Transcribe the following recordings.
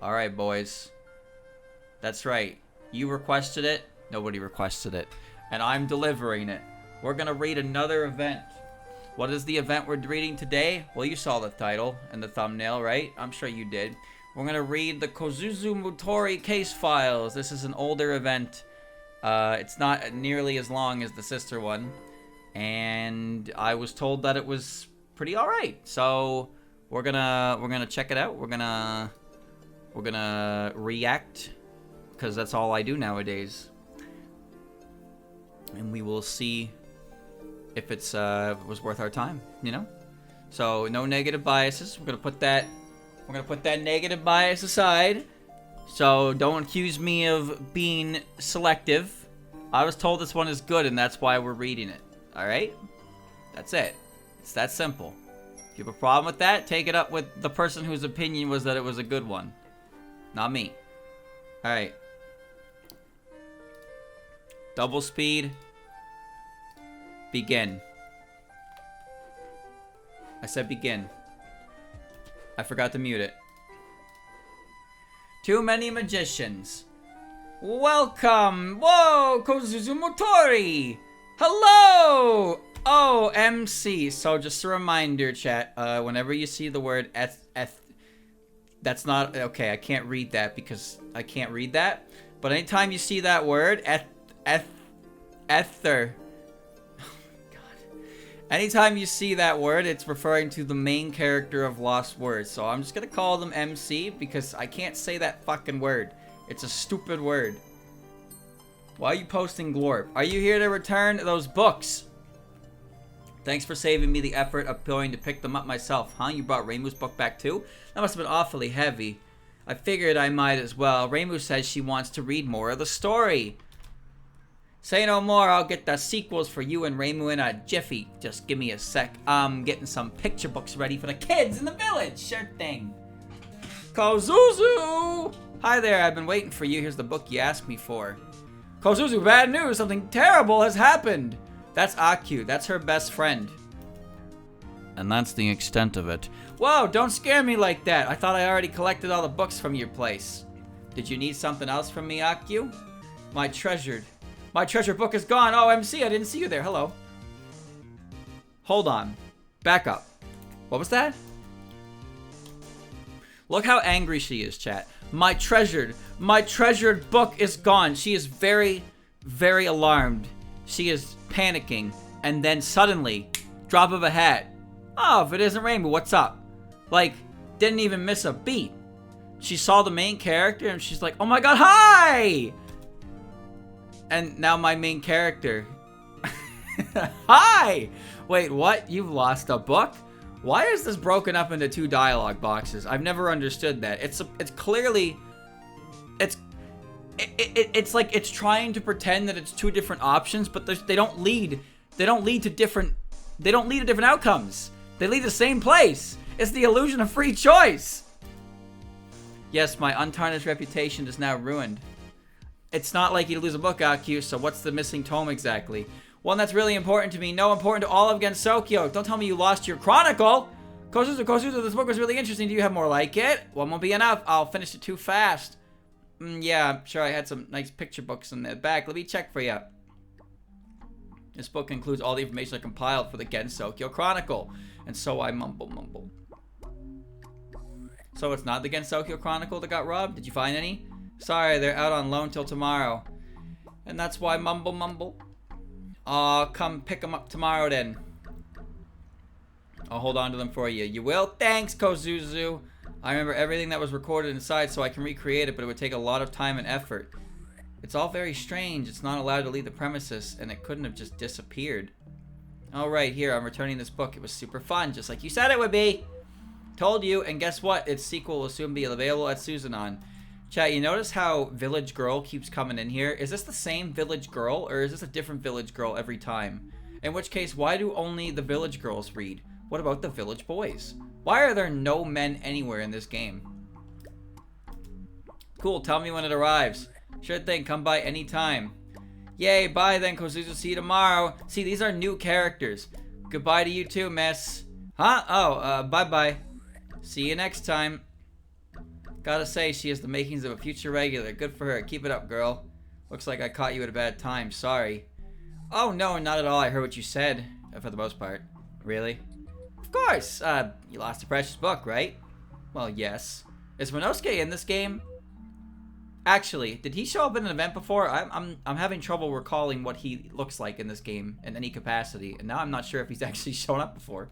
Alright, boys. That's right. You requested it. Nobody requested it. And I'm delivering it. We're gonna read another event. What is the event we're reading today? Well, you saw the title and the thumbnail, right? I'm sure you did. We're gonna read the Kosuzu Motoori case files. This is an older event. It's not nearly as long as the sister one. And I was told that it was pretty alright. So we're gonna check it out. We're gonna react, because that's all I do nowadays. And we will see if it's was worth our time, you know? So no negative biases. We're gonna put that negative bias aside. So don't accuse me of being selective. I was told this one is good, and that's why we're reading it. Alright? That's it. It's that simple. If you have a problem with that, take it up with the person whose opinion was that it was a good one. Not me. Alright. Double speed. Begin. I said begin. I forgot to mute it. Too many magicians. Welcome! Whoa! Kosuzu Motoori! Hello! Oh, MC. So just a reminder, chat. Whenever you see the word that's not... Okay, I can't read that because I can't read that. But anytime you see that word, ether... Anytime you see that word, it's referring to the main character of Lost Words. So I'm just gonna call them MC because I can't say that fucking word. It's a stupid word. Why are you posting Glorp? Are you here to return those books? Thanks for saving me the effort of going to pick them up myself. Huh? You brought Reimu's book back too? That must have been awfully heavy. I figured I might as well. Reimu says she wants to read more of the story. Say no more, I'll get the sequels for you and Reimu in a jiffy. Just give me a sec. I'm getting some picture books ready for the kids in the village. Sure thing. Kosuzu! Hi there, I've been waiting for you. Here's the book you asked me for. Kosuzu, bad news. Something terrible has happened. That's Aku. That's her best friend. And that's the extent of it. Whoa, don't scare me like that. I thought I already collected all the books from your place. Did you need something else from me, Aku? My treasured book is gone. Oh, MC, I didn't see you there. Hello. Hold on. Back up. What was that? Look how angry she is, chat. My treasured book is gone. She is very, very alarmed. She is panicking. And then suddenly, drop of a hat. Oh, if it isn't Reimu, what's up? Like, didn't even miss a beat. She saw the main character and she's like, oh my god, hi! And now my main character. Hi! Wait, what? You've lost a book? Why is this broken up into two dialogue boxes? I've never understood that. It's clearly... It's like it's trying to pretend that it's two different options, but they don't lead to different outcomes. They lead to the same place. It's the illusion of free choice. Yes, my untarnished reputation is now ruined. It's not like you lose a book, Aku, so what's the missing tome exactly? One that's really important to me. No, important to all of Gensokyo. Don't tell me you lost your chronicle. Kosuzu, this book was really interesting. Do you have more like it? One won't be enough. I'll finish it too fast. Yeah, I'm sure I had some nice picture books in the back. Let me check for you. This book includes all the information I compiled for the Gensokyo Chronicle. And so I mumble. So it's not the Gensokyo Chronicle that got robbed? Did you find any? Sorry, they're out on loan till tomorrow. And that's why mumble. I'll come pick them up tomorrow then. I'll hold on to them for you. You will? Thanks, Kosuzu. I remember everything that was recorded inside so I can recreate it, but it would take a lot of time and effort. It's all very strange. It's not allowed to leave the premises, and it couldn't have just disappeared. Alright, here, I'm returning this book. It was super fun, just like you said it would be. Told you, and guess what? Its sequel will soon be available at Suzanon. Chat, you notice how Village Girl keeps coming in here? Is this the same Village Girl, or is this a different Village Girl every time? In which case, why do only the Village Girls read? What about the Village Boys? Why are there no men anywhere in this game? Cool, tell me when it arrives. Sure thing, come by anytime. Yay, bye then, Kosuzu, see you tomorrow. See, these are new characters. Goodbye to you too, miss. Huh? Oh, bye-bye. See you next time. Gotta say, she has the makings of a future regular. Good for her. Keep it up, girl. Looks like I caught you at a bad time. Sorry. Oh, no, not at all. I heard what you said, for the most part. Really? Of course. You lost a precious book, right? Well, yes. Is Monosuke in this game? Actually, did he show up in an event before? I'm having trouble recalling what he looks like in this game in any capacity, and now I'm not sure if he's actually shown up before.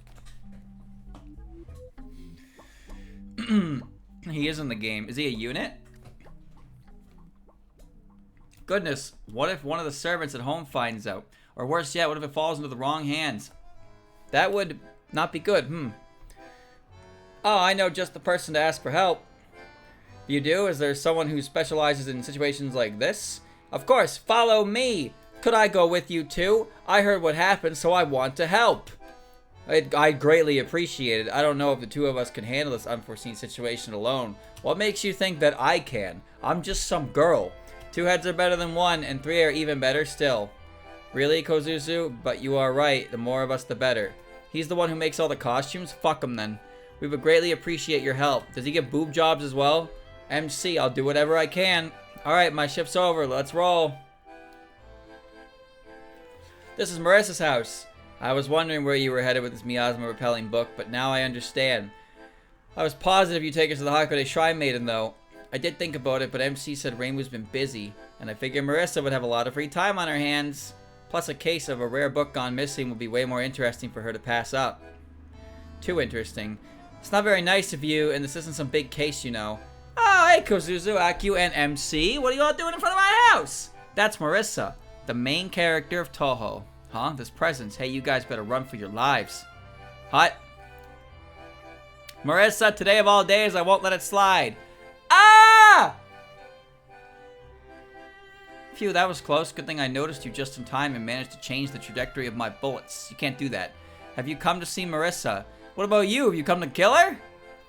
He is in the game. Is he a unit? Goodness, what if one of the servants at home finds out? Or worse yet, what if it falls into the wrong hands? That would not be good, Oh, I know just the person to ask for help. You do? Is there someone who specializes in situations like this? Of course, follow me! Could I go with you too? I heard what happened, so I want to help. I greatly appreciate it. I don't know if the two of us can handle this unforeseen situation alone. What makes you think that I can? I'm just some girl. 2 heads are better than 1, and 3 are even better still. Really, Kosuzu? But you are right. The more of us, the better. He's the one who makes all the costumes? Fuck him then. We would greatly appreciate your help. Does he get boob jobs as well? MC, I'll do whatever I can. Alright, my shift's over. Let's roll. This is Marissa's house. I was wondering where you were headed with this miasma-repelling book, but now I understand. I was positive you'd take us to the Hakone Shrine Maiden, though. I did think about it, but MC said Rainbow's been busy, and I figured Marissa would have a lot of free time on her hands. Plus, a case of a rare book gone missing would be way more interesting for her to pass up. Too interesting. It's not very nice of you, and this isn't some big case, you know. Oh, hey, Kosuzu, Aku, and MC. What are you all doing in front of my house? That's Marissa, the main character of Toho. Huh? This presence. Hey, you guys better run for your lives. Hut. Marissa, today of all days, I won't let it slide. Ah! Phew, that was close. Good thing I noticed you just in time and managed to change the trajectory of my bullets. You can't do that. Have you come to see Marissa? What about you? Have you come to kill her?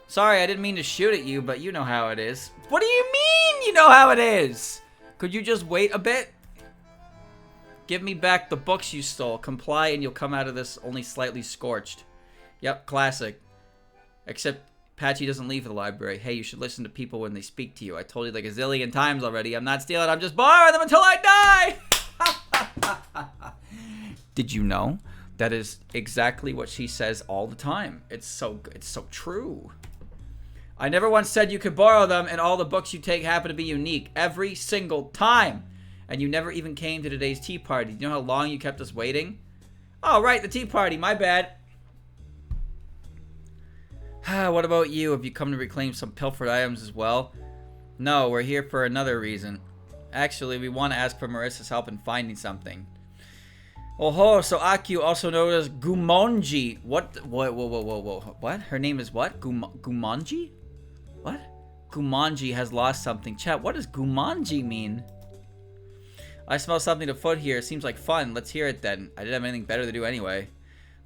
Sorry, I didn't mean to shoot at you, but you know how it is. What do you mean you know how it is? Could you just wait a bit? Give me back the books you stole. Comply and you'll come out of this only slightly scorched. Yep, classic. Except Patchy doesn't leave the library. Hey, you should listen to people when they speak to you. I told you like a zillion times already. I'm not stealing. I'm just borrowing them until I die. Did you know? That is exactly what she says all the time. It's so true. I never once said you could borrow them, and all the books you take happen to be unique every single time. And you never even came to today's tea party. Do you know how long you kept us waiting? Oh, right, the tea party. My bad. What about you? Have you come to reclaim some pilfered items as well? No, we're here for another reason. Actually, we want to ask for Marissa's help in finding something. Oh, so Aku, also known as Gumonji. What? Whoa. What? Her name is what? Gumonji? What? Gumonji has lost something. Chat, what does Gumonji mean? I smell something afoot here. Seems like fun. Let's hear it then. I didn't have anything better to do anyway.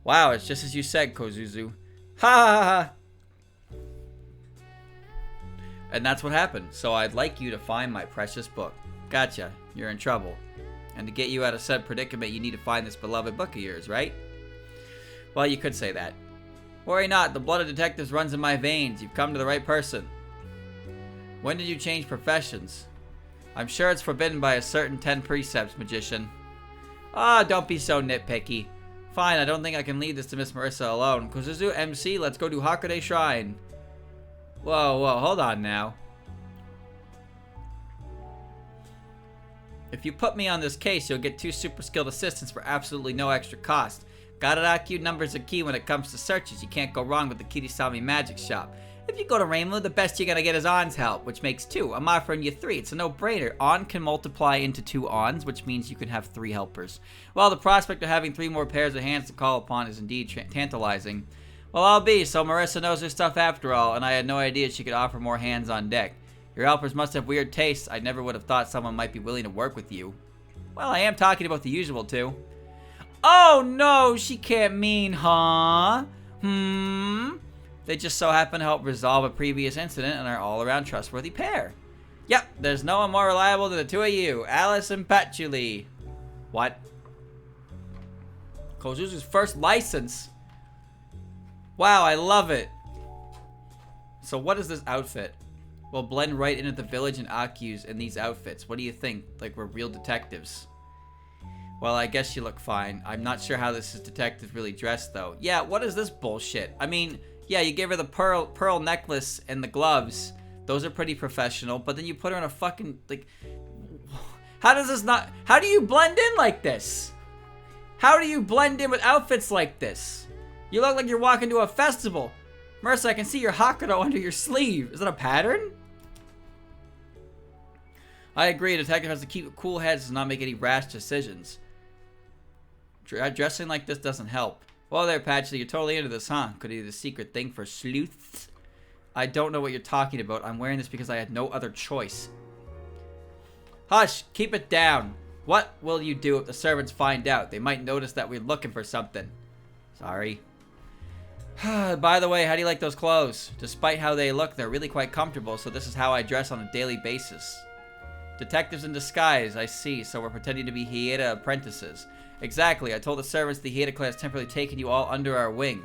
Wow, it's just as you said, Kosuzu. Ha ha ha! And that's what happened. So I'd like you to find my precious book. Gotcha. You're in trouble. And to get you out of said predicament, you need to find this beloved book of yours, right? Well, you could say that. Worry not. The blood of detectives runs in my veins. You've come to the right person. When did you change professions? I'm sure it's forbidden by a certain 10 precepts, magician. Ah, don't be so nitpicky. Fine, I don't think I can leave this to Miss Marissa alone. Kosuzu, MC, let's go to Hakone Shrine. Whoa, hold on now. If you put me on this case, you'll get 2 super skilled assistants for absolutely no extra cost. Got it, IQ? Numbers are key when it comes to searches. You can't go wrong with the Kirisami Magic Shop. If you go to Rainbow, the best you're gonna get is On's help, which makes 2. I'm offering you 3. It's a no-brainer. On can multiply into 2 Ons, which means you can have 3 helpers. While the prospect of having 3 more pairs of hands to call upon is indeed tantalizing. Well, I'll be, so Marissa knows her stuff after all, and I had no idea she could offer more hands on deck. Your helpers must have weird tastes. I never would have thought someone might be willing to work with you. Well, I am talking about the usual 2. Oh no, she can't mean, huh? They just so happen to help resolve a previous incident and are all-around trustworthy pair. Yep, there's no one more reliable than the 2 of you, Alice and Patchouli. What? Kosuzu's first license. Wow, I love it. So what is this outfit? We'll blend right into the village and Aku's in these outfits. What do you think? Like we're real detectives. Well, I guess you look fine. I'm not sure how this is detective really dressed, though. Yeah, what is this bullshit? I mean, yeah, you gave her the pearl necklace and the gloves. Those are pretty professional, but then you put her in a fucking, like... How does this not... How do you blend in like this? How do you blend in with outfits like this? You look like you're walking to a festival. Marissa, I can see your Hakuto under your sleeve. Is that a pattern? I agree, a detective has to keep cool heads and not make any rash decisions. Dressing like this doesn't help. Well there, Patchley, you're totally into this, huh? Could it be the secret thing for sleuths? I don't know what you're talking about. I'm wearing this because I had no other choice. Hush, keep it down. What will you do if the servants find out? They might notice that we're looking for something. Sorry. By the way, how do you like those clothes? Despite how they look, they're really quite comfortable, so this is how I dress on a daily basis. Detectives in disguise, I see, so we're pretending to be Hieda apprentices. Exactly, I told the servants the Hieda clan has temporarily taken you all under our wing.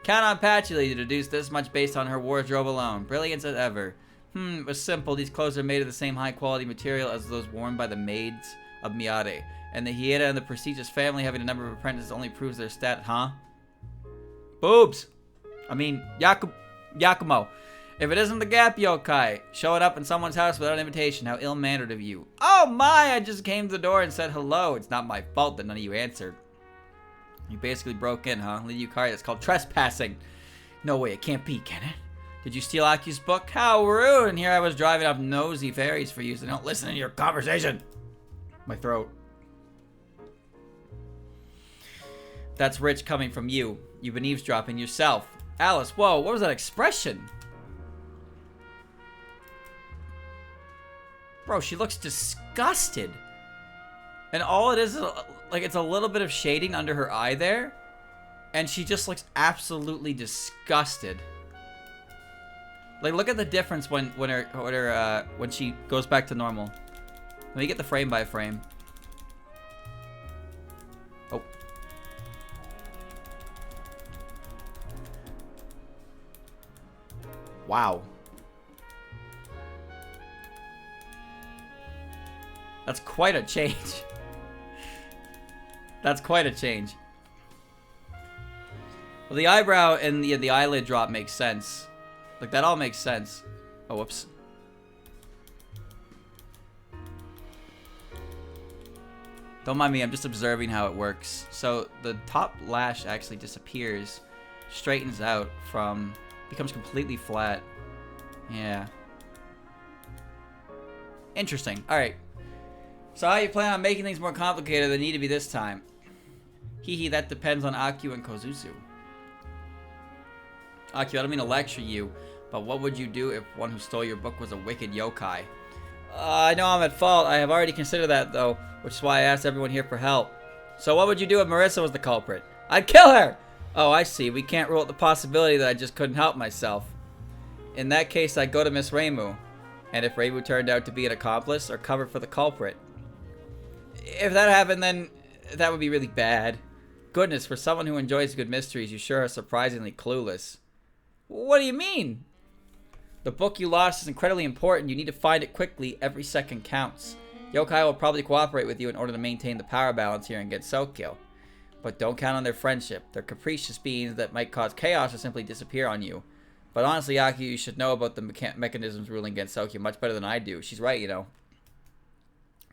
Count on Patchley to deduce this much based on her wardrobe alone. Brilliant as ever. It was simple, these clothes are made of the same high quality material as those worn by the maids of Miyade. And the Hieda and the prestigious family having a number of apprentices only proves their stat, huh? Boobs! I mean, Yakumo. If it isn't the Gap Yokai, showing up in someone's house without an invitation, how ill-mannered of you. Oh my, I just came to the door and said hello. It's not my fault that none of you answered. You basically broke in, huh? Leave you card, that's called trespassing. No way, it can't be, can it? Did you steal Aku's book? How rude! And here I was driving off nosy fairies for you, so don't listen to your conversation. My throat. That's rich coming from you. You've been eavesdropping yourself. Alice, whoa, what was that expression? Bro, she looks disgusted. And all it is, like, it's a little bit of shading under her eye there. And she just looks absolutely disgusted. Like, look at the difference when she goes back to normal. Let me get the frame by frame. Oh. Wow. That's quite a change. That's quite a change. Well, the eyebrow and the eyelid drop makes sense. Like, that all makes sense. Oh, whoops. Don't mind me, I'm just observing how it works. So, the top lash actually disappears, straightens out from... becomes completely flat. Yeah. Interesting. Alright. So how you plan on making things more complicated than they need to be this time? Hehe, that depends on Aku and Kosuzu. Aku, I don't mean to lecture you, but what would you do if one who stole your book was a wicked yokai? I know I'm at fault. I have already considered that, though, which is why I asked everyone here for help. So what would you do if Marissa was the culprit? I'd kill her! Oh, I see. We can't rule out the possibility that I just couldn't help myself. In that case, I'd go to Miss Reimu. And if Reimu turned out to be an accomplice, or cover for the culprit. If that happened, then that would be really bad. Goodness, for someone who enjoys good mysteries, you sure are surprisingly clueless. What do you mean? The book you lost is incredibly important. You need to find it quickly. Every second counts. Yokai will probably cooperate with you in order to maintain the power balance here in Gensokyo. But don't count on their friendship. They're capricious beings that might cause chaos or simply disappear on you. But honestly, Aki, you should know about the mechanisms ruling Gensokyo much better than I do. She's right, you know.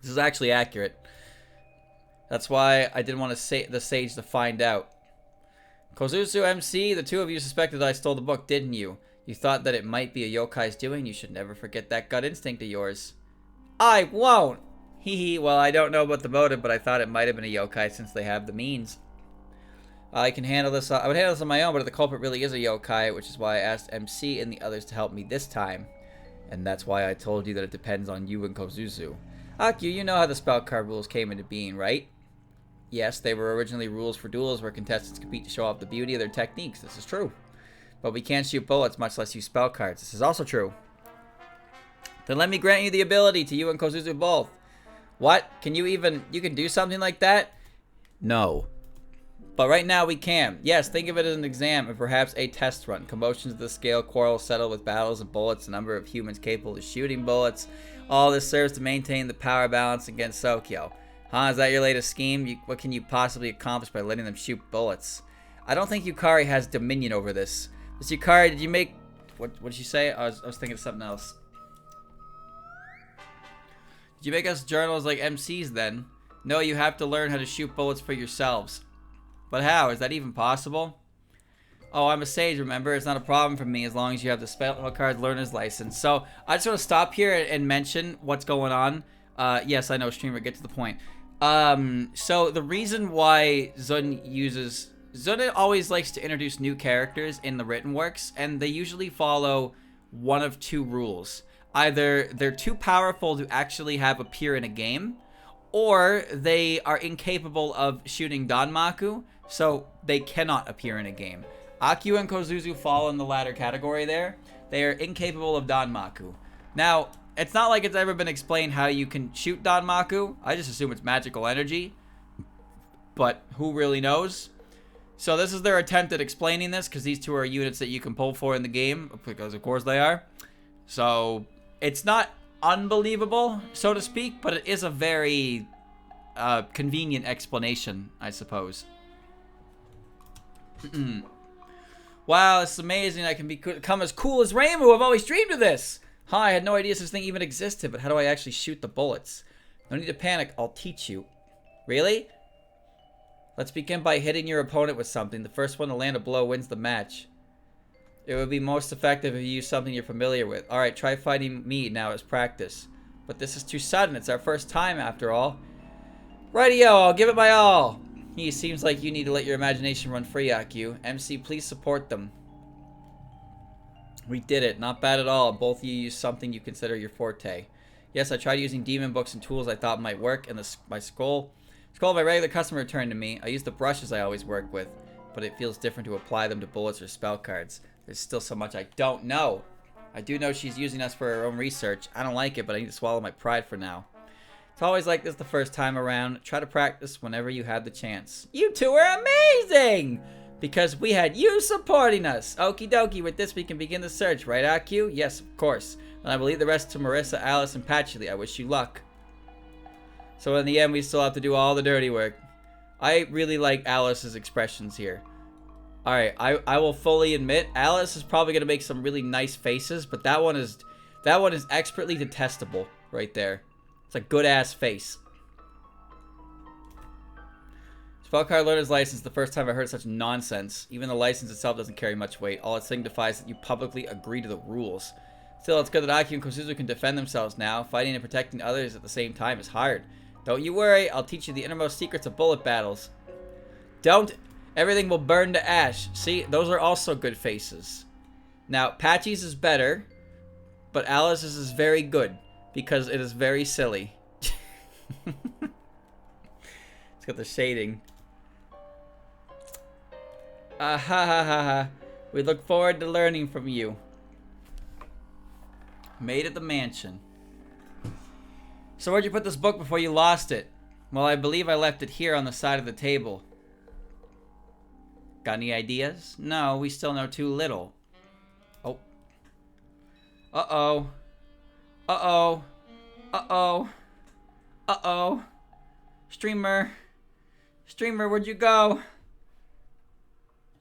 This is actually accurate. That's why I didn't want to say the sage to find out. Kosuzu MC, the two of you suspected that I stole the book, didn't you? You thought that it might be a yokai's doing. You should never forget that gut instinct of yours. I won't! Hee, well, I don't know about the motive, but I thought it might have been a yokai since they have the means. I can handle this. I would handle this on my own, but if the culprit really is a yokai, which is why I asked MC and the others to help me this time. And that's why I told you that it depends on you and Kosuzu. Aku, you know how the spell card rules came into being, right? Yes, they were originally rules for duels where contestants compete to show off the beauty of their techniques. This is true. But we can't shoot bullets, much less use spell cards. This is also true. Then let me grant you the ability to you and Kosuzu both. What? You can do something like that? No. But right now we can. Yes, think of it as an exam and perhaps a test run. Commotions of the scale, quarrels settle with battles and bullets, the number of humans capable of shooting bullets. All this serves to maintain the power balance against Sokyo. Huh, is that your latest scheme? What can you possibly accomplish by letting them shoot bullets? I don't think Yukari has dominion over this. Mr. Yukari, did you make... What did you say? I was thinking of something else. Did you make us journals like MCs then? No, you have to learn how to shoot bullets for yourselves. But how? Is that even possible? Oh, I'm a sage, remember? It's not a problem for me as long as you have the spell card learner's license. So, I just want to stop here and mention what's going on. Yes, I know, streamer, get to the point. So the reason why Zun always likes to introduce new characters in the written works, and they usually follow one of two rules. Either they're too powerful to actually have appear in a game, or they are incapable of shooting Danmaku, so they cannot appear in a game. Akio and Kosuzu fall in the latter category there. They are incapable of Danmaku. Now, it's not like it's ever been explained how you can shoot Danmaku. I just assume it's magical energy. But who really knows? So this is their attempt at explaining this, because these two are units that you can pull for in the game, because of course they are. So it's not unbelievable, so to speak, but it is a very convenient explanation, I suppose. Wow, this is amazing. I can become as cool as Rainbow. I've always dreamed of this. Huh, I had no idea this thing even existed, but how do I actually shoot the bullets? No need to panic, I'll teach you. Really? Let's begin by hitting your opponent with something. The first one to land a blow wins the match. It would be most effective if you use something you're familiar with. Alright, try fighting me now as practice. But this is too sudden, it's our first time after all. Rightio, I'll give it my all. It seems like you need to let your imagination run free, Akio. MC, please support them. We did it. Not bad at all. Both of you used something you consider your forte. Yes, I tried using demon books and tools I thought might work, and my scroll of my regular customer returned to me. I used the brushes I always work with, but it feels different to apply them to bullets or spell cards. There's still so much I don't know. I do know she's using us for her own research. I don't like it, but I need to swallow my pride for now. It's always like this the first time around. Try to practice whenever you have the chance. You two are amazing! Because we had you supporting us. Okie dokie, with this we can begin the search, right, Akio? Yes, of course. And I will leave the rest to Marissa, Alice, and Patchouli. I wish you luck. So in the end, we still have to do all the dirty work. I really like Alice's expressions here. Alright, I will fully admit, Alice is probably going to make some really nice faces, but that one is expertly detestable right there. It's a good-ass face. Spellcard learner's license, the first time I heard such nonsense. Even the license itself doesn't carry much weight. All it signifies that you publicly agree to the rules. Still, it's good that Akio and Kosuzu can defend themselves now. Fighting and protecting others at the same time is hard. Don't you worry, I'll teach you the innermost secrets of bullet battles. Don't. Everything will burn to ash. See, those are also good faces. Now, Patchy's is better, but Alice's is very good, because it is very silly. It's got the shading. Ah ha ha ha ha. We look forward to learning from you. Made at the mansion. So where'd you put this book before you lost it? Well, I believe I left it here on the side of the table. Got any ideas? No, we still know too little. Oh. Uh-oh. Uh-oh. Uh-oh. Uh-oh. Streamer. Streamer, where'd you go?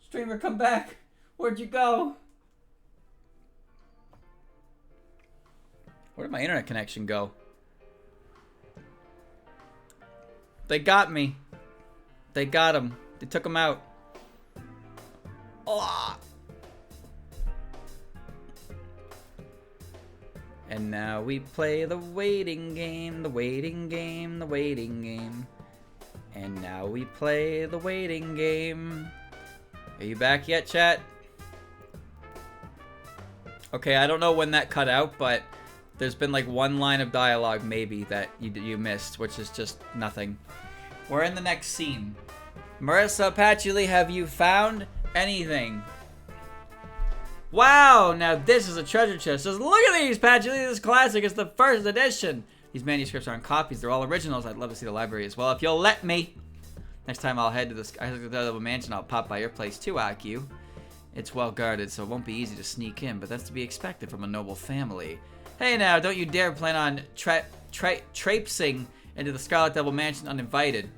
Streamer, come back. Where'd you go? Where did my internet connection go? They got me. They got him. They took him out. Oh. And now we play the waiting game, the waiting game, the waiting game. And now we play the waiting game. Are you back yet, chat? Okay, I don't know when that cut out, but there's been like one line of dialogue maybe that you missed, which is just nothing. We're in the next scene. Marissa, Patchouli, have you found anything? Wow, now this is a treasure chest. Just look at these, Patchouli. This is classic. It's the first edition. These manuscripts aren't copies. They're all originals. I'd love to see the library as well if you'll let me. Next time I'll head to the Scarlet Mansion, I'll pop by your place too, Aku. It's well guarded, so it won't be easy to sneak in, but that's to be expected from a noble family. Hey now, don't you dare plan on traipsing into the Scarlet Devil Mansion uninvited.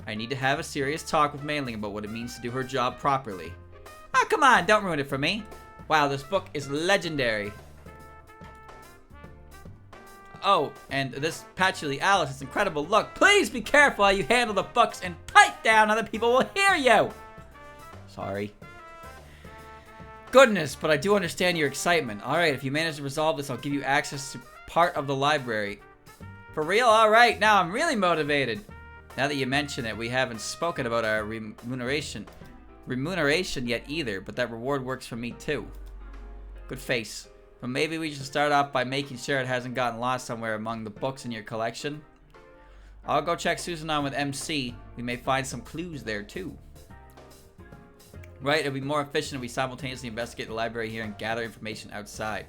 I need to have a serious talk with Mei Ling about what it means to do her job properly. Oh, come on, don't ruin it for me. Wow, this book is legendary. Oh, and this Patchouli Alice, it's incredible. Look, please be careful how you handle the books and pipe down, other people will hear you. Sorry. Goodness, but I do understand your excitement. Alright, if you manage to resolve this, I'll give you access to part of the library. For real? Alright, now I'm really motivated. Now that you mention it, we haven't spoken about our remuneration yet either, but that reward works for me too. Good face. But maybe we should start off by making sure it hasn't gotten lost somewhere among the books in your collection. I'll go check Susanon with MC. We may find some clues there too. Right, it'll be more efficient if we simultaneously investigate the library here and gather information outside.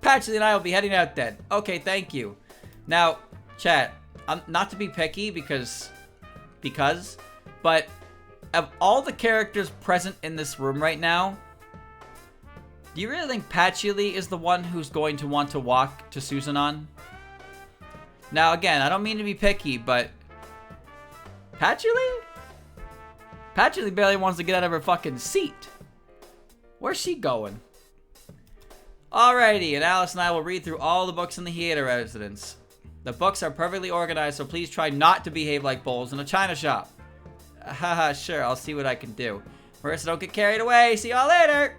Patchouli and I will be heading out then. Okay, thank you. Now, chat, not to be picky but of all the characters present in this room right now, do you really think Patchouli is the one who's going to want to walk to Susanon? Now, again, I don't mean to be picky, but Patchouli barely wants to get out of her fucking seat. Where's she going? Alrighty, and Alice and I will read through all the books in the Hieda residence. The books are perfectly organized, so please try not to behave like bowls in a china shop. Haha, sure, I'll see what I can do. Marissa, don't get carried away. See y'all later.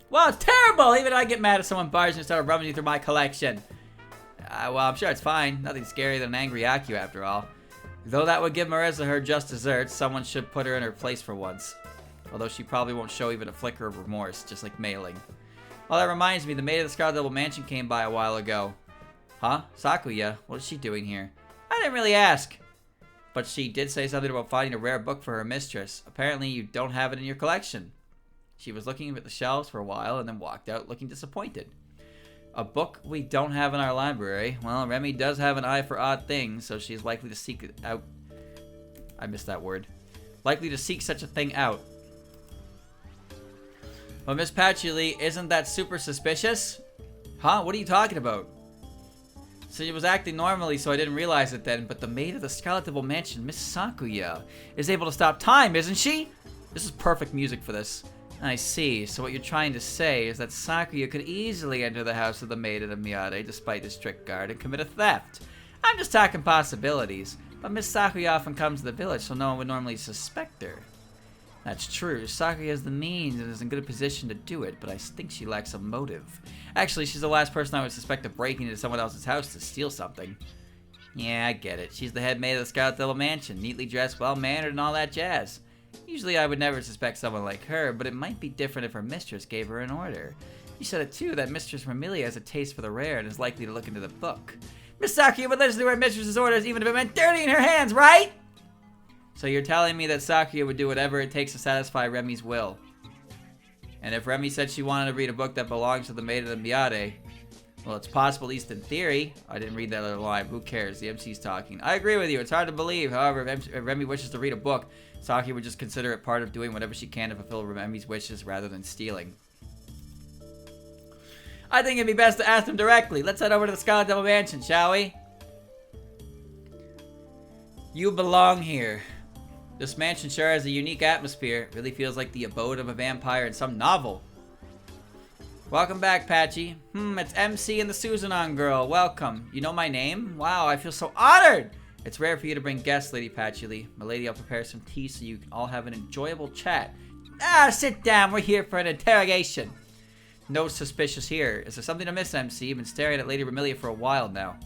Well, it's terrible. Even I get mad if someone barges and starts rummaging through my collection. Well, I'm sure it's fine. Nothing scarier than an angry Aku, after all. Though that would give Marissa her just desserts, someone should put her in her place for once. Although she probably won't show even a flicker of remorse, just like Mei Ling. Oh, that reminds me, the maid of the Scarlet Devil Mansion came by a while ago. Huh? Kaguya? What is she doing here? I didn't really ask. But she did say something about finding a rare book for her mistress. Apparently you don't have it in your collection. She was looking at the shelves for a while and then walked out looking disappointed. A book we don't have in our library. Well, Remy does have an eye for odd things, so she's likely to seek it out. I missed that word. Likely to seek such a thing out. But Miss Patchouli, isn't that super suspicious? Huh? What are you talking about? So she was acting normally, so I didn't realize it then, but the maid of the Scarlet Devil Mansion, Miss Kaguya, is able to stop time, isn't she? This is perfect music for this. I see. So what you're trying to say is that Kaguya could easily enter the house of the Maiden of Miyade despite the strict guard and commit a theft. I'm just talking possibilities. But Miss Kaguya often comes to the village, so no one would normally suspect her. That's true. Kaguya has the means and is in good position to do it, but I think she lacks a motive. Actually, she's the last person I would suspect of breaking into someone else's house to steal something. Yeah, I get it. She's the head maid of the Scarlet Devil Mansion, neatly dressed, well-mannered, and all that jazz. Usually I would never suspect someone like her, but it might be different if her mistress gave her an order. You said it too, that Mistress Vermilia has a taste for the rare and is likely to look into the book. Miss Kaguya would listen to her mistress's orders even if it meant dirtying her hands, right? So you're telling me that Kaguya would do whatever it takes to satisfy Remy's will. And if Remy said she wanted to read a book that belongs to the Maiden of Miyade, well, it's possible, at least in theory. I didn't read that other line. Who cares? The MC's talking. I agree with you. It's hard to believe. However, if Remy wishes to read a book, Kaguya would just consider it part of doing whatever she can to fulfill Remy's wishes rather than stealing. I think it'd be best to ask them directly. Let's head over to the Scarlet Devil Mansion, shall we? You belong here. This mansion sure has a unique atmosphere. It really feels like the abode of a vampire in some novel. Welcome back, Patchy. It's MC and the Susanon girl. Welcome. You know my name? Wow, I feel so honored! It's rare for you to bring guests, Lady Patchouli. My lady, I'll prepare some tea so you can all have an enjoyable chat. Sit down. We're here for an interrogation. No suspicious here. Is there something amiss, MC? I've been staring at Lady Vermilia for a while now.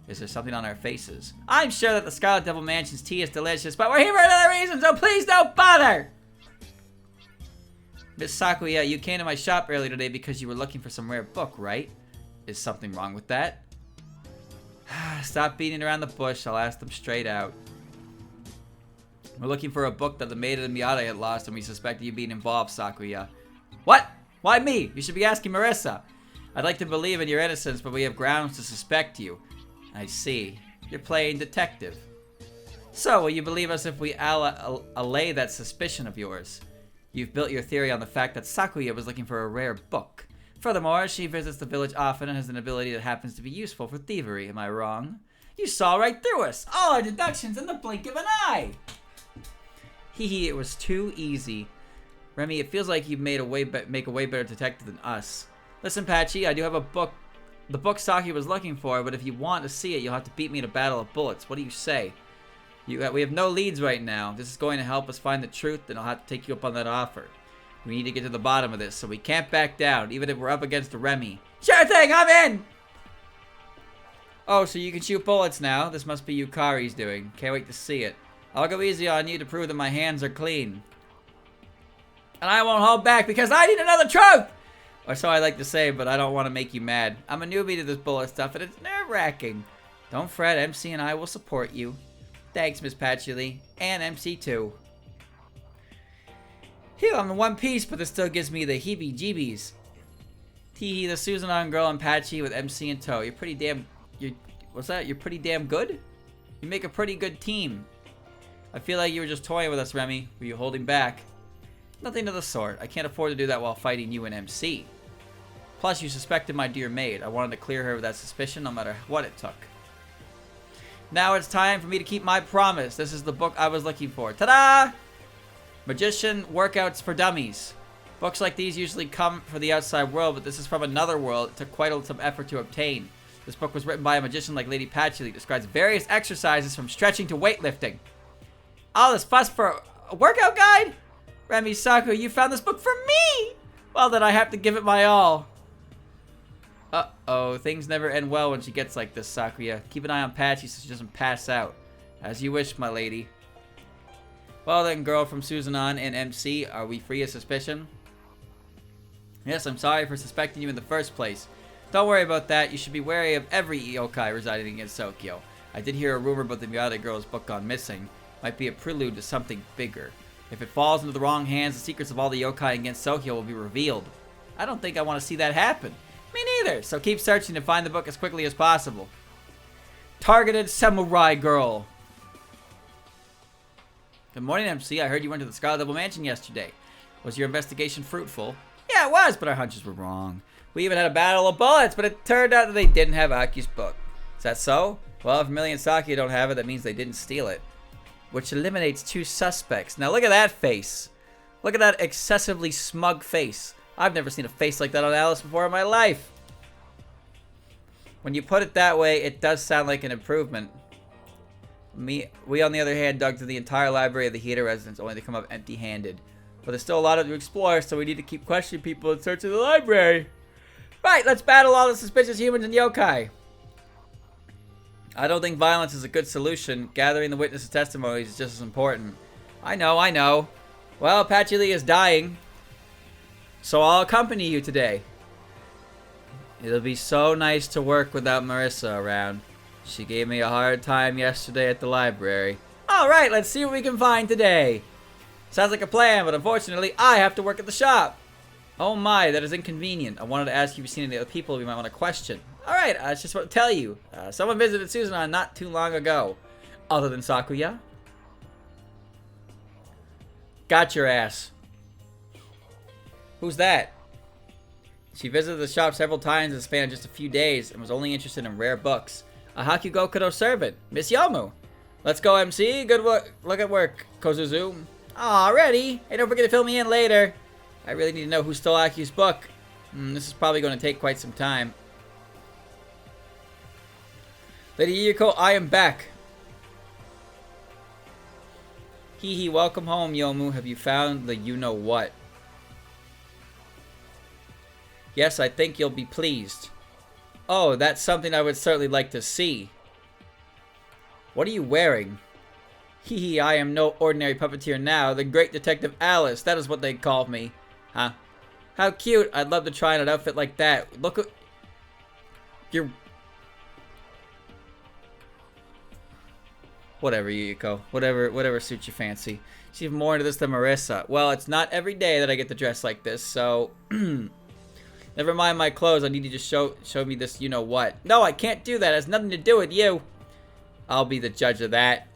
Is there something on our faces? I'm sure that the Scarlet Devil Mansion's tea is delicious, but we're here for another reason, so please don't bother! Miss Kaguya, you came to my shop earlier today because you were looking for some rare book, right? Is something wrong with that? Stop beating around the bush, I'll ask them straight out. We're looking for a book that the Maiden of Miyade had lost and we suspected you being involved, Kaguya. What? Why me? You should be asking Marissa. I'd like to believe in your innocence, but we have grounds to suspect you. I see. You're playing detective. So, will you believe us if we allay that suspicion of yours? You've built your theory on the fact that Kaguya was looking for a rare book. Furthermore, she visits the village often and has an ability that happens to be useful for thievery. Am I wrong? You saw right through us! All our deductions in the blink of an eye! Hee, it was too easy. Remy, it feels like you make a way better detective than us. Listen, Patchy, I do have a book. The book Saki was looking for, but if you want to see it, you'll have to beat me in a battle of bullets. What do you say? We have no leads right now. This is going to help us find the truth, and I'll have to take you up on that offer. We need to get to the bottom of this, so we can't back down, even if we're up against a Remy. Sure thing, I'm in! Oh, so you can shoot bullets now. This must be Yukari's doing. Can't wait to see it. I'll go easy on you to prove that my hands are clean. And I won't hold back because I need another truth! Or so I like to say, but I don't want to make you mad. I'm a newbie to this bullet stuff, and it's nerve-wracking. Don't fret, MC and I will support you. Thanks, Miss Patchy, and MC too. Phew, I'm in one piece, but this still gives me the heebie-jeebies. Teehee, the Susanon girl and Patchy with MC in tow. You're pretty damn... What's that? You're pretty damn good? You make a pretty good team. I feel like you were just toying with us, Remy. Were you holding back? Nothing of the sort. I can't afford to do that while fighting you and MC. Plus, you suspected my dear maid. I wanted to clear her of that suspicion no matter what it took. Now it's time for me to keep my promise. This is the book I was looking for. Ta-da! Magician Workouts for Dummies. Books like these usually come from the outside world, but this is from another world. It took quite some effort to obtain. This book was written by a magician like Lady Patchy. Describes various exercises from stretching to weightlifting. All this fuss for a workout guide? Remy Saku, you found this book for me! Well, then I have to give it my all. Uh-oh, things never end well when she gets like this, Sakuya. Keep an eye on Patchy so she doesn't pass out. As you wish, my lady. Well then, girl from Susanon and MC, are we free of suspicion? Yes, I'm sorry for suspecting you in the first place. Don't worry about that. You should be wary of every yokai residing in Tokyo. I did hear a rumor about the Miyata girl's book gone missing. Might be a prelude to something bigger. If it falls into the wrong hands, the secrets of all the yokai against Tokyo will be revealed. I don't think I want to see that happen. Me neither, so keep searching to find the book as quickly as possible. Targeted Samurai Girl. Good morning, MC. I heard you went to the Scarlet Devil Mansion yesterday. Was your investigation fruitful? Yeah, it was, but our hunches were wrong. We even had a battle of bullets, but it turned out that they didn't have Aki's book. Is that so? Well, if Millie and Saki don't have it, that means they didn't steal it. Which eliminates 2 suspects. Now look at that face. Look at that excessively smug face. I've never seen a face like that on Alice before in my life. When you put it that way, it does sound like an improvement. We on the other hand dug through the entire library of the Hida residence only to come up empty-handed. But there's still a lot to explore, so we need to keep questioning people in search of the library. Right, let's battle all the suspicious humans and yokai. I don't think violence is a good solution. Gathering the witnesses' testimonies is just as important. I know. Well, Patchy Lee is dying. So I'll accompany you today. It'll be so nice to work without Marissa around. She gave me a hard time yesterday at the library. Alright, let's see what we can find today. Sounds like a plan, but unfortunately, I have to work at the shop. Oh my, that is inconvenient. I wanted to ask you if you've seen any other people we might want to question. Alright, I just want to tell you. Someone visited Susanon not too long ago. Other than Kaguya. Got your ass. Who's that? She visited the shop several times in the span of just a few days and was only interested in rare books. A Hakugokudo servant, Miss Yomu. Let's go, MC. Good work. Look at work, Kosuzu. Aw, ready? Hey, don't forget to fill me in later. I really need to know who stole Aki's book. This is probably going to take quite some time. Lady Yuko, I am back. Hee, welcome home, Yomu. Have you found the you-know-what? Yes, I think you'll be pleased. Oh, that's something I would certainly like to see. What are you wearing? Hee, I am no ordinary puppeteer now. The great detective Alice, that is what they call me. Huh? How cute. I'd love to try on an outfit like that. Look at... You're... Whatever, Yuko. Whatever suits your fancy. She's more into this than Marissa. Well, it's not every day that I get to dress like this, so... Never mind my clothes. I need you to show me this you-know-what. No, I can't do that. It has nothing to do with you. I'll be the judge of that.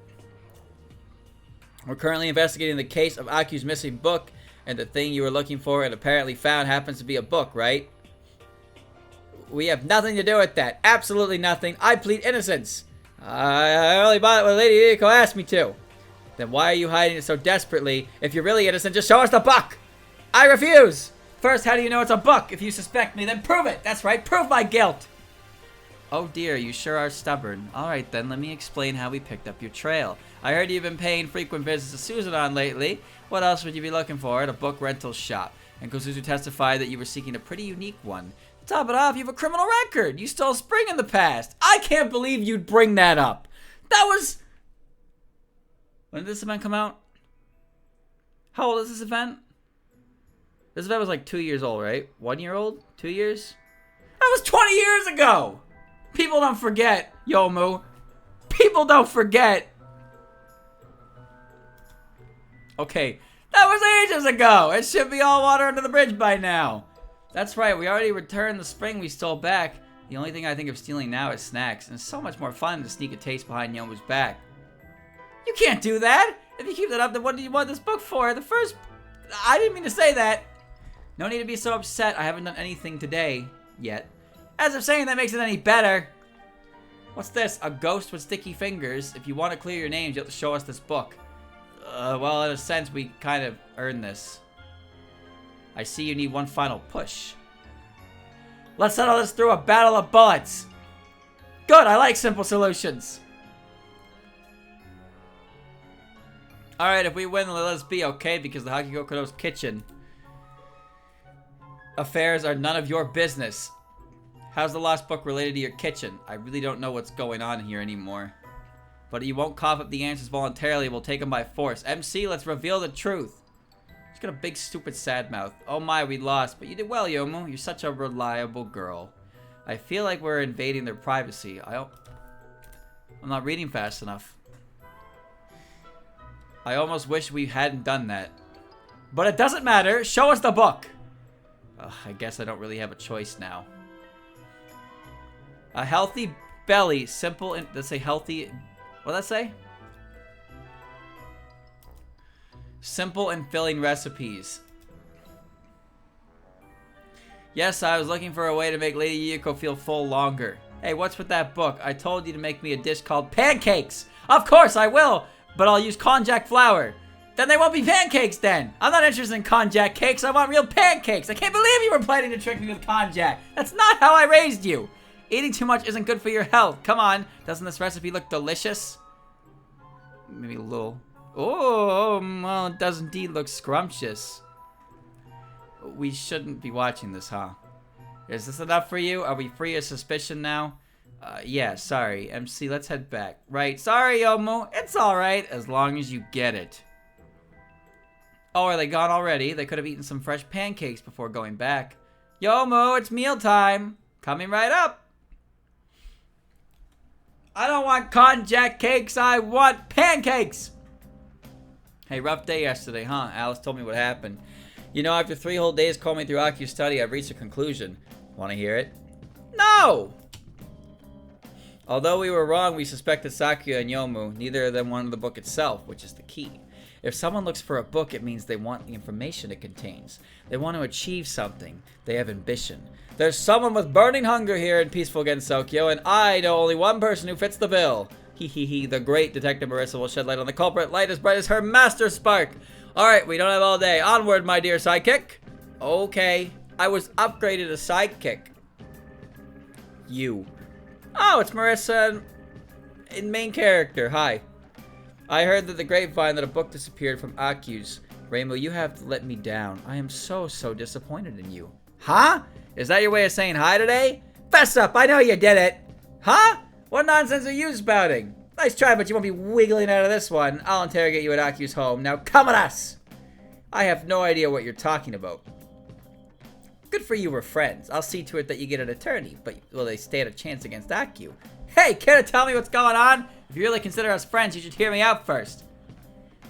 We're currently investigating the case of Aku's missing book, and the thing you were looking for and apparently found happens to be a book, right? We have nothing to do with that. Absolutely nothing. I plead innocence. I only bought it when Lady Yuyuko asked me to. Then why are you hiding it so desperately? If you're really innocent, just show us the book. I refuse. First, how do you know it's a book? If you suspect me, then prove it. That's right. Prove my guilt. Oh dear, you sure are stubborn. Alright then, let me explain how we picked up your trail. I heard you've been paying frequent visits to Suzanon lately. What else would you be looking for at a book rental shop? And Kosuzu testified that you were seeking a pretty unique one. To top it off, you have a criminal record. You stole Spring in the past. I can't believe you'd bring that up. That was... When did this event come out? How old is this event? This event was like 2 years old, right? 1 year old? 2 years? That was 20 years ago! People don't forget, Yomu. People don't forget. Okay, that was ages ago. It should be all water under the bridge by now. That's right, we already returned the spring we stole back. The only thing I think of stealing now is snacks, and it's so much more fun to sneak a taste behind Yomu's back. You can't do that! If you keep that up, then what do you want this book for? I didn't mean to say that. No need to be so upset. I haven't done anything today yet. As if saying that makes it any better. What's this? A ghost with sticky fingers. If you want to clear your names, you have to show us this book. Well, in a sense, we kind of earned this. I see you need one final push. Let's settle this through a battle of bullets. Good, I like simple solutions. Alright, if we win, let us be okay, because the Hakigokuro's kitchen affairs are none of your business. How's the lost book related to your kitchen? I really don't know what's going on here anymore. But you won't cough up the answers voluntarily. We'll take them by force. MC, let's reveal the truth. She's got a big, stupid, sad mouth. Oh my, we lost. But you did well, Yomu. You're such a reliable girl. I feel like we're invading their privacy. I'm not reading fast enough. I almost wish we hadn't done that. But it doesn't matter. Show us the book. I guess I don't really have a choice now. A healthy belly, simple and let's say healthy. What'd that say? Simple and filling recipes. Yes, I was looking for a way to make Lady Yuyuko feel full longer. Hey, what's with that book? I told you to make me a dish called pancakes. Of course I will, but I'll use konjac flour. Then they won't be pancakes then. I'm not interested in konjac cakes. I want real pancakes. I can't believe you were planning to trick me with konjac. That's not how I raised you. Eating too much isn't good for your health. Come on. Doesn't this recipe look delicious? Maybe a little. Oh, well, it does indeed look scrumptious. We shouldn't be watching this, huh? Is this enough for you? Are we free of suspicion now? Yeah, sorry. MC, let's head back. Right. Sorry, Yomu. It's alright, as long as you get it. Oh, are they gone already? They could have eaten some fresh pancakes before going back. Yomu, it's mealtime. Coming right up. I don't want konjac cakes, I want pancakes! Hey, rough day yesterday, huh? Alice told me what happened. You know, after 3 whole days combing through Aku's study, I've reached a conclusion. Want to hear it? No! Although we were wrong, we suspected Sakuya and Yomu. Neither of them wanted the book itself, which is the key. If someone looks for a book, it means they want the information it contains. They want to achieve something. They have ambition. There's someone with burning hunger here in peaceful Gensokyo, and I know only one person who fits the bill. Hee. The great Detective Marissa will shed light on the culprit. Light as bright as her master spark. Alright, we don't have all day. Onward, my dear sidekick. Okay. I was upgraded to sidekick. You. Oh, it's Marissa in main character. Hi. I heard that the grapevine that a book disappeared from Aku's. Rainbow, you have let me down. I am so disappointed in you. Huh? Is that your way of saying hi today? Fess up, I know you did it. Huh? What nonsense are you spouting? Nice try, but you won't be wiggling out of this one. I'll interrogate you at Aku's home. Now come with us! I have no idea what you're talking about. Good for you, we're friends. I'll see to it that you get an attorney, but will they stand a chance against Aku? Hey, care to tell me what's going on? If you really consider us friends, you should hear me out first.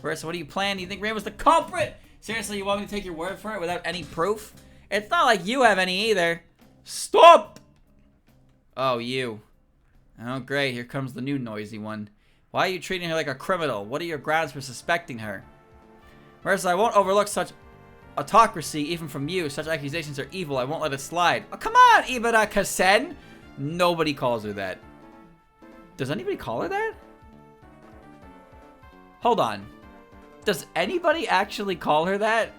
Marissa, what do you plan? Do you think Rainbow's the culprit? Seriously, you want me to take your word for it without any proof? It's not like you have any either. Stop! Oh, you. Oh, great. Here comes the new noisy one. Why are you treating her like a criminal? What are your grounds for suspecting her? Whereas I won't overlook such autocracy even from you. Such accusations are evil. I won't let it slide. Oh, come on, Ibara Kasen. Nobody calls her that. Does anybody call her that? Hold on. Does anybody actually call her that?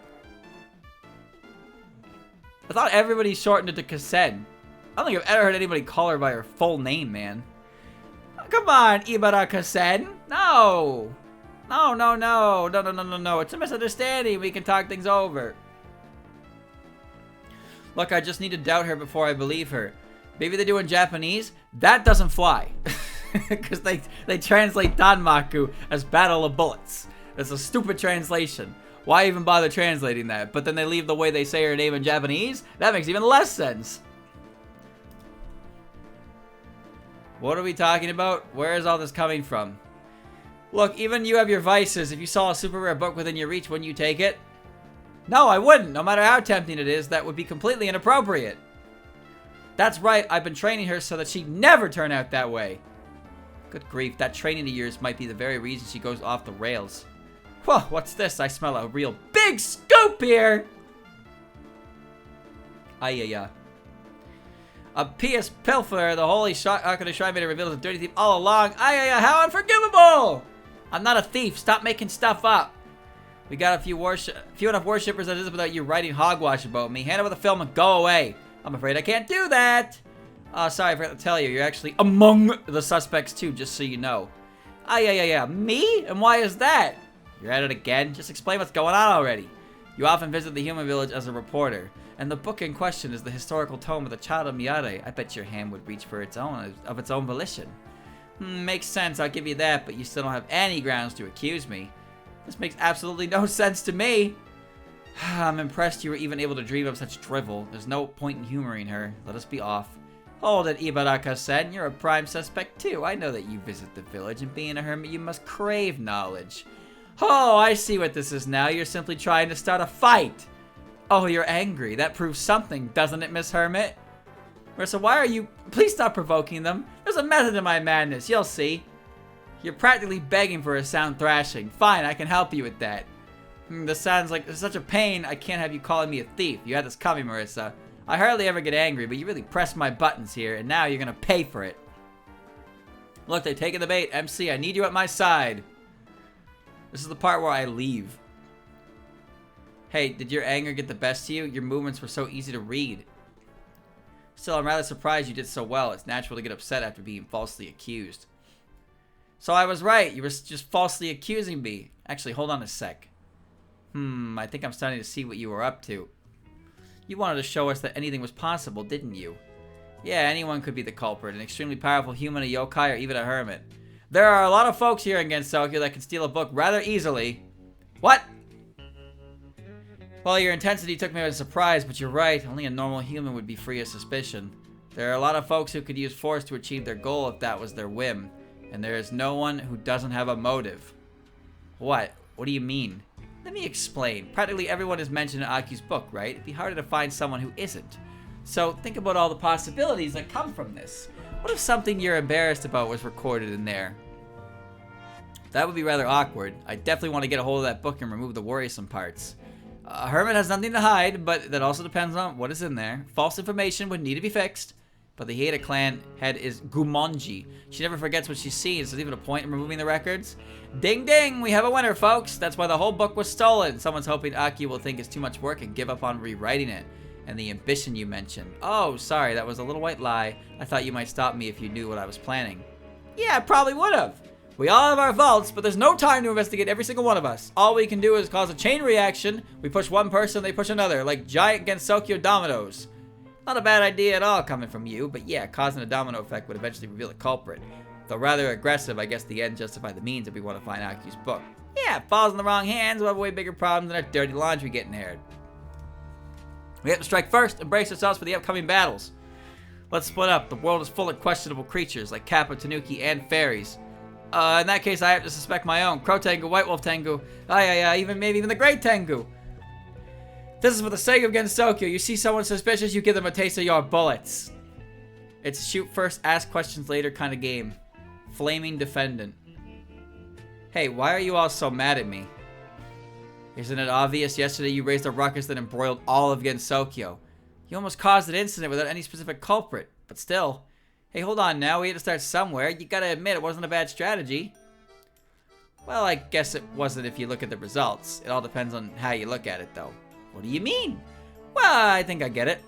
I thought everybody shortened it to Kasen. I don't think I've ever heard anybody call her by her full name, man. Oh, come on, Ibara Kasen. No. No. It's a misunderstanding. We can talk things over. Look, I just need to doubt her before I believe her. Maybe they do in Japanese. That doesn't fly. Because they translate Danmaku as Battle of Bullets. It's a stupid translation. Why even bother translating that? But then they leave the way they say her name in Japanese? That makes even less sense. What are we talking about? Where is all this coming from? Look, even you have your vices. If you saw a super rare book within your reach, wouldn't you take it? No, I wouldn't. No matter how tempting it is, that would be completely inappropriate. That's right. I've been training her so that she'd never turn out that way. Good grief. That training of yours might be the very reason she goes off the rails. Whoa, what's this? I smell a real big scoop here. Ayaya. A pious pilfer. The holy Akane Shrine made a reveal as a dirty thief all along. Ayaya, how unforgivable! I'm not a thief. Stop making stuff up. We got a few enough worshippers that is without you writing hogwash about me. Hand over the film and go away. I'm afraid I can't do that. Sorry, I forgot to tell you. You're actually among the suspects too, just so you know. Yeah. Me? And why is that? You're at it again? Just explain what's going on already. You often visit the human village as a reporter, and the book in question is the historical tome of the child of Miyare. I bet your hand would reach for its own volition. Makes sense, I'll give you that, but you still don't have any grounds to accuse me. This makes absolutely no sense to me. I'm impressed you were even able to dream of such drivel. There's no point in humoring her. Let us be off. Hold it, Ibaraka-sen. You're a prime suspect too. I know that you visit the village, and being a hermit, you must crave knowledge. Oh, I see what this is now. You're simply trying to start a fight. Oh, you're angry. That proves something, doesn't it, Miss Hermit? Marissa, why are you... Please stop provoking them. There's a method to my madness. You'll see. You're practically begging for a sound thrashing. Fine, I can help you with that. This sounds like such a pain. I can't have you calling me a thief. You had this coming, Marissa. I hardly ever get angry, but you really pressed my buttons here, and now you're gonna pay for it. Look, they're taking the bait. MC, I need you at my side. This is the part where I leave. Hey, did your anger get the best of you? Your movements were so easy to read. Still, I'm rather surprised you did so well. It's natural to get upset after being falsely accused. So I was right. You were just falsely accusing me. Actually, hold on a sec. I think I'm starting to see what you were up to. You wanted to show us that anything was possible, didn't you? Yeah, anyone could be the culprit. An extremely powerful human, a yokai, or even a hermit. There are a lot of folks here in Gensokyo that can steal a book rather easily. What? Well, your intensity took me by surprise, but you're right. Only a normal human would be free of suspicion. There are a lot of folks who could use force to achieve their goal if that was their whim. And there is no one who doesn't have a motive. What? What do you mean? Let me explain. Practically everyone is mentioned in Aki's book, right? It'd be harder to find someone who isn't. So think about all the possibilities that come from this. What if something you're embarrassed about was recorded in there? That would be rather awkward. I definitely want to get a hold of that book and remove the worrisome parts. A hermit has nothing to hide, but that also depends on what is in there. False information would need to be fixed. But the Hieda clan head is Gumonji. She never forgets what she's seen, so there's even a point in removing the records. Ding ding, we have a winner, folks. That's why the whole book was stolen. Someone's hoping Aki will think it's too much work and give up on rewriting it. And the ambition you mentioned. Oh, sorry, that was a little white lie. I thought you might stop me if you knew what I was planning. Yeah, I probably would have. We all have our faults, but there's no time to investigate every single one of us. All we can do is cause a chain reaction. We push one person, they push another, like giant Gensokyo dominoes. Not a bad idea at all coming from you, but yeah, causing a domino effect would eventually reveal the culprit. Though rather aggressive, I guess the end justified the means if we want to find Aki's book. Yeah, if it falls in the wrong hands, we'll have way bigger problems than our dirty laundry getting aired. We have to strike first and brace ourselves for the upcoming battles. Let's split up. The world is full of questionable creatures like Kappa, Tanuki, and fairies. In that case, I have to suspect my own. Crow Tengu, White Wolf Tengu, maybe even the Great Tengu. This is for the sake of Gensokyo. You see someone suspicious, you give them a taste of your bullets. It's shoot first, ask questions later kind of game. Flaming defendant. Hey, why are you all so mad at me? Isn't it obvious? Yesterday you raised a ruckus that embroiled all of Gensokyo. You almost caused an incident without any specific culprit. But still. Hey, hold on now. We had to start somewhere. You gotta admit it wasn't a bad strategy. Well, I guess it wasn't if you look at the results. It all depends on how you look at it, though. What do you mean? Well, I think I get it.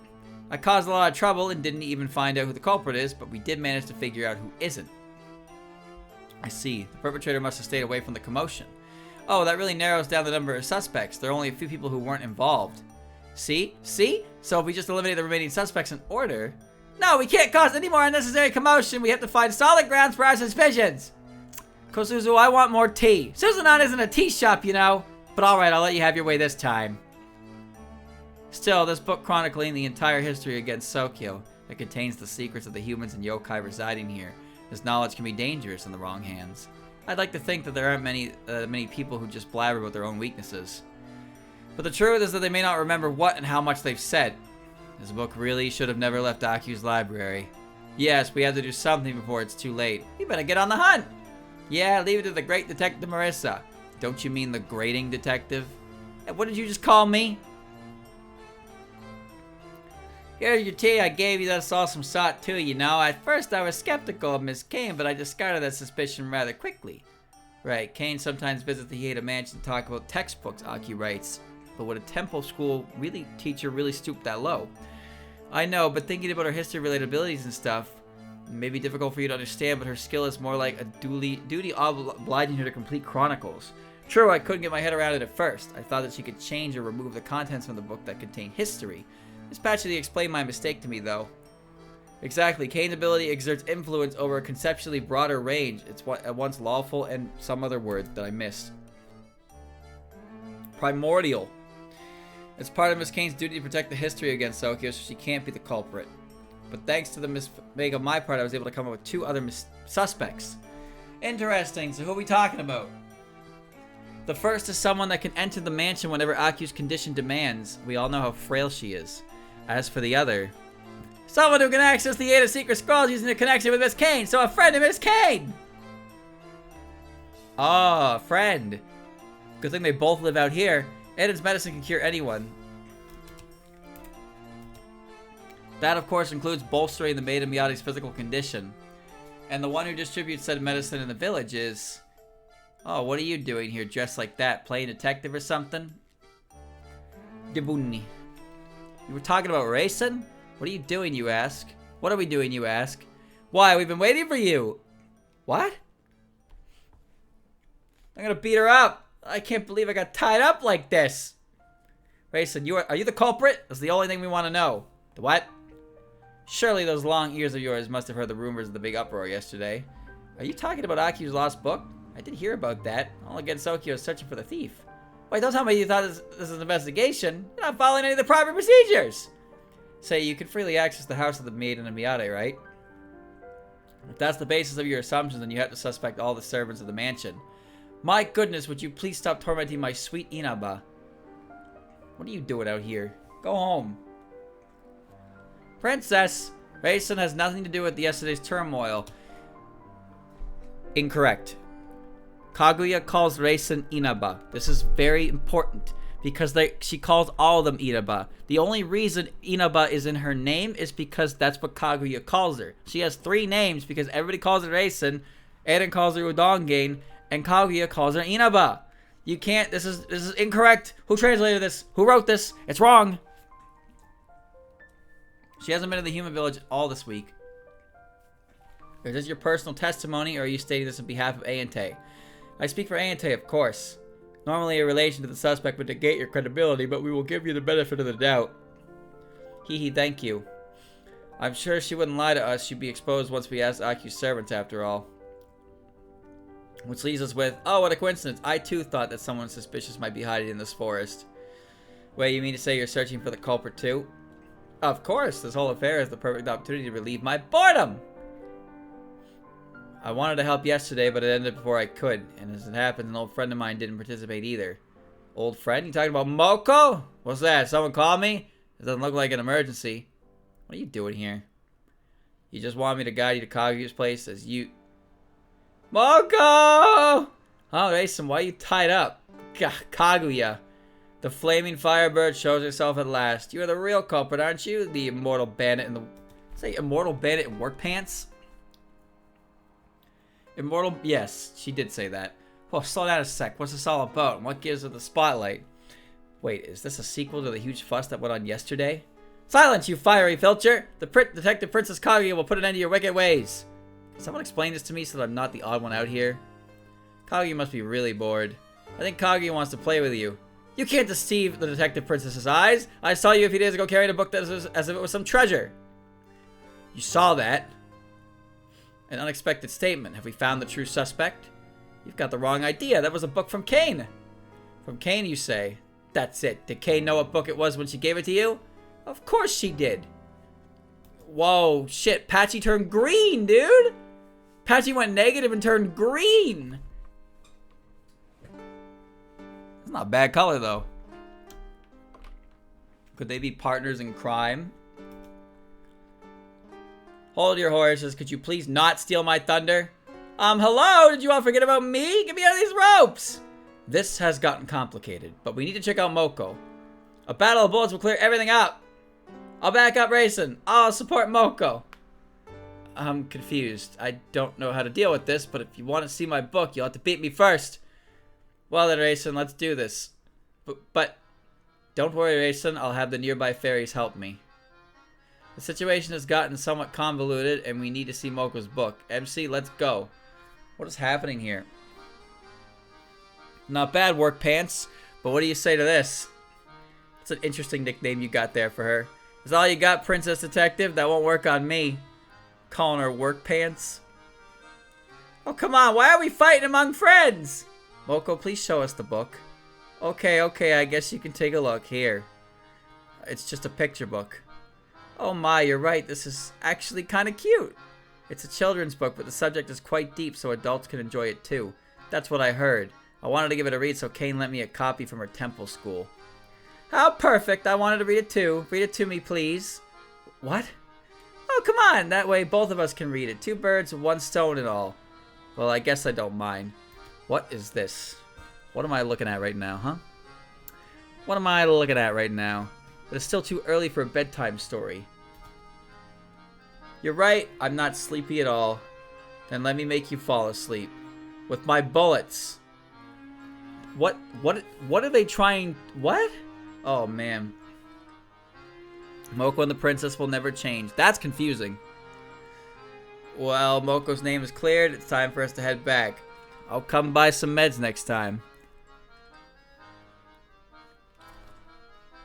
I caused a lot of trouble and didn't even find out who the culprit is, but we did manage to figure out who isn't. I see. The perpetrator must have stayed away from the commotion. Oh, that really narrows down the number of suspects. There are only a few people who weren't involved. See? See? So if we just eliminate the remaining suspects in order... No, we can't cause any more unnecessary commotion. We have to find solid grounds for our suspicions. Kosuzu, I want more tea. Suzunan isn't a tea shop, you know. But alright, I'll let you have your way this time. Still, this book chronicling the entire history against Sokyo that contains the secrets of the humans and yokai residing here. This knowledge can be dangerous in the wrong hands. I'd like to think that there aren't many people who just blabber about their own weaknesses. But the truth is that they may not remember what and how much they've said. This book really should have never left Aku's library. Yes, we have to do something before it's too late. We better get on the hunt! Yeah, leave it to the great detective Marissa. Don't you mean the grating detective? Hey, what did you just call me? Here's your tea I gave you that's all some thought too, you know. At first I was skeptical of Miss Kane, but I discarded that suspicion rather quickly. Right, Kane sometimes visits the Hieda Mansion to talk about textbooks, Aki writes. But would a temple school teacher really stoop that low? I know, but thinking about her history-related abilities and stuff, it may be difficult for you to understand, but her skill is more like a duty obliging her to complete chronicles. True, I couldn't get my head around it at first. I thought that she could change or remove the contents from the book that contain history. This patchily explained my mistake to me, though. Exactly, Kane's ability exerts influence over a conceptually broader range. It's at once lawful and some other word that I missed. Primordial. It's part of Miss Kane's duty to protect the history against Sokyo, so she can't be the culprit. But thanks to the mistake on my part, I was able to come up with 2 other suspects. Interesting, so who are we talking about? The first is someone that can enter the mansion whenever Aku's condition demands. We all know how frail she is. As for the other... someone who can access the Ada secret scrolls using a connection with Miss Kane, so a friend of Miss Kane! Oh, a friend. Good thing they both live out here. Aiden's medicine can cure anyone. That, of course, includes bolstering the Maiden Miyate's physical condition. And the one who distributes said medicine in the village is... Oh, what are you doing here dressed like that? Playing detective or something? Debunni. You were talking about racing? What are you doing, you ask? What are we doing, you ask? Why, we've been waiting for you! What? I'm gonna beat her up! I can't believe I got tied up like this! Racing, are you the culprit? That's the only thing we want to know. The what? Surely those long ears of yours must have heard the rumors of the big uproar yesterday. Are you talking about Aki's lost book? I did hear about that. All against Sokyo is searching for the thief. Wait, don't tell me you thought this is an investigation. You're not following any of the proper procedures! Say, you can freely access the house of the Maiden and Miyate, right? If that's the basis of your assumptions, then you have to suspect all the servants of the mansion. My goodness, would you please stop tormenting my sweet Inaba? What are you doing out here? Go home. Princess! Racing has nothing to do with yesterday's turmoil. Incorrect. Kaguya calls Racing Inaba. This is very important because she calls all of them Inaba. The only reason Inaba is in her name is because that's what Kaguya calls her. She has 3 names because everybody calls her Racing, Eren calls her Udongen, and Kaguya calls her Inaba. You can't, this is incorrect. Who translated this? Who wrote this? It's wrong. She hasn't been to the human village all this week. Is this your personal testimony, or are you stating this on behalf of Aante? I speak for Aante, of course. Normally a relation to the suspect would negate your credibility, but we will give you the benefit of the doubt. Hee, thank you. I'm sure she wouldn't lie to us. She'd be exposed once we asked Aku's servants, after all. Which leaves us with, oh, what a coincidence. I too thought that someone suspicious might be hiding in this forest. Wait, you mean to say you're searching for the culprit too? Of course, this whole affair is the perfect opportunity to relieve my boredom! I wanted to help yesterday, but it ended before I could. And as it happens, an old friend of mine didn't participate either. Old friend? You talking about Moko? What's that? Someone call me? It doesn't look like an emergency. What are you doing here? You just want me to guide you to Kaguya's place as you... Moko! Oh, Racing, why are you tied up? Kaguya. The flaming firebird shows herself at last. You are the real culprit, aren't you? The immortal bandit in the... Say immortal bandit in work pants? Immortal... Yes, she did say that. Well, slow down a sec. What's this all about? And what gives her the spotlight? Wait, is this a sequel to the huge fuss that went on yesterday? Silence, you fiery filcher! The Detective Princess Kaguya will put an end to your wicked ways. Can someone explain this to me so that I'm not the odd one out here? Kaguya must be really bored. I think Kaguya wants to play with you. You can't deceive the Detective Princess's eyes. I saw you a few days ago carrying a book that was as if it was some treasure. You saw that. An unexpected statement. Have we found the true suspect? You've got the wrong idea. That was a book from Kane. From Kane, you say? That's it. Did Kane know what book it was when she gave it to you? Of course she did. Whoa, shit. Patchy turned green, dude. Patchy went negative and turned green. It's not a bad color, though. Could they be partners in crime? Hold your horses. Could you please not steal my thunder? Hello? Did you all forget about me? Get me out of these ropes! This has gotten complicated, but we need to check out Moko. A battle of bullets will clear everything up. I'll back up Racing. I'll support Moko. I'm confused. I don't know how to deal with this, but if you want to see my book, you'll have to beat me first. Well then, Racing, let's do this. But don't worry, Racing. I'll have the nearby fairies help me. The situation has gotten somewhat convoluted, and we need to see Moko's book. MC, let's go. What is happening here? Not bad, work pants. But what do you say to this? It's an interesting nickname you got there for her. Is all you got, Princess Detective? That won't work on me. Calling her work pants. Oh, come on. Why are we fighting among friends? Moko, please show us the book. Okay, I guess you can take a look. Here. It's just a picture book. Oh my, you're right. This is actually kind of cute. It's a children's book, but the subject is quite deep, so adults can enjoy it too. That's what I heard. I wanted to give it a read, so Kane lent me a copy from her temple school. How perfect. I wanted to read it too. Read it to me, please. What? Oh, come on. That way both of us can read it. 2 birds, 1 stone and all. Well, I guess I don't mind. What is this? What am I looking at right now, huh? What am I looking at right now? But it's still too early for a bedtime story. You're right. I'm not sleepy at all. Then let me make you fall asleep. With my bullets. What are they trying... What? Oh, man. Moko and the princess will never change. That's confusing. Well, Moko's name is cleared. It's time for us to head back. I'll come buy some meds next time.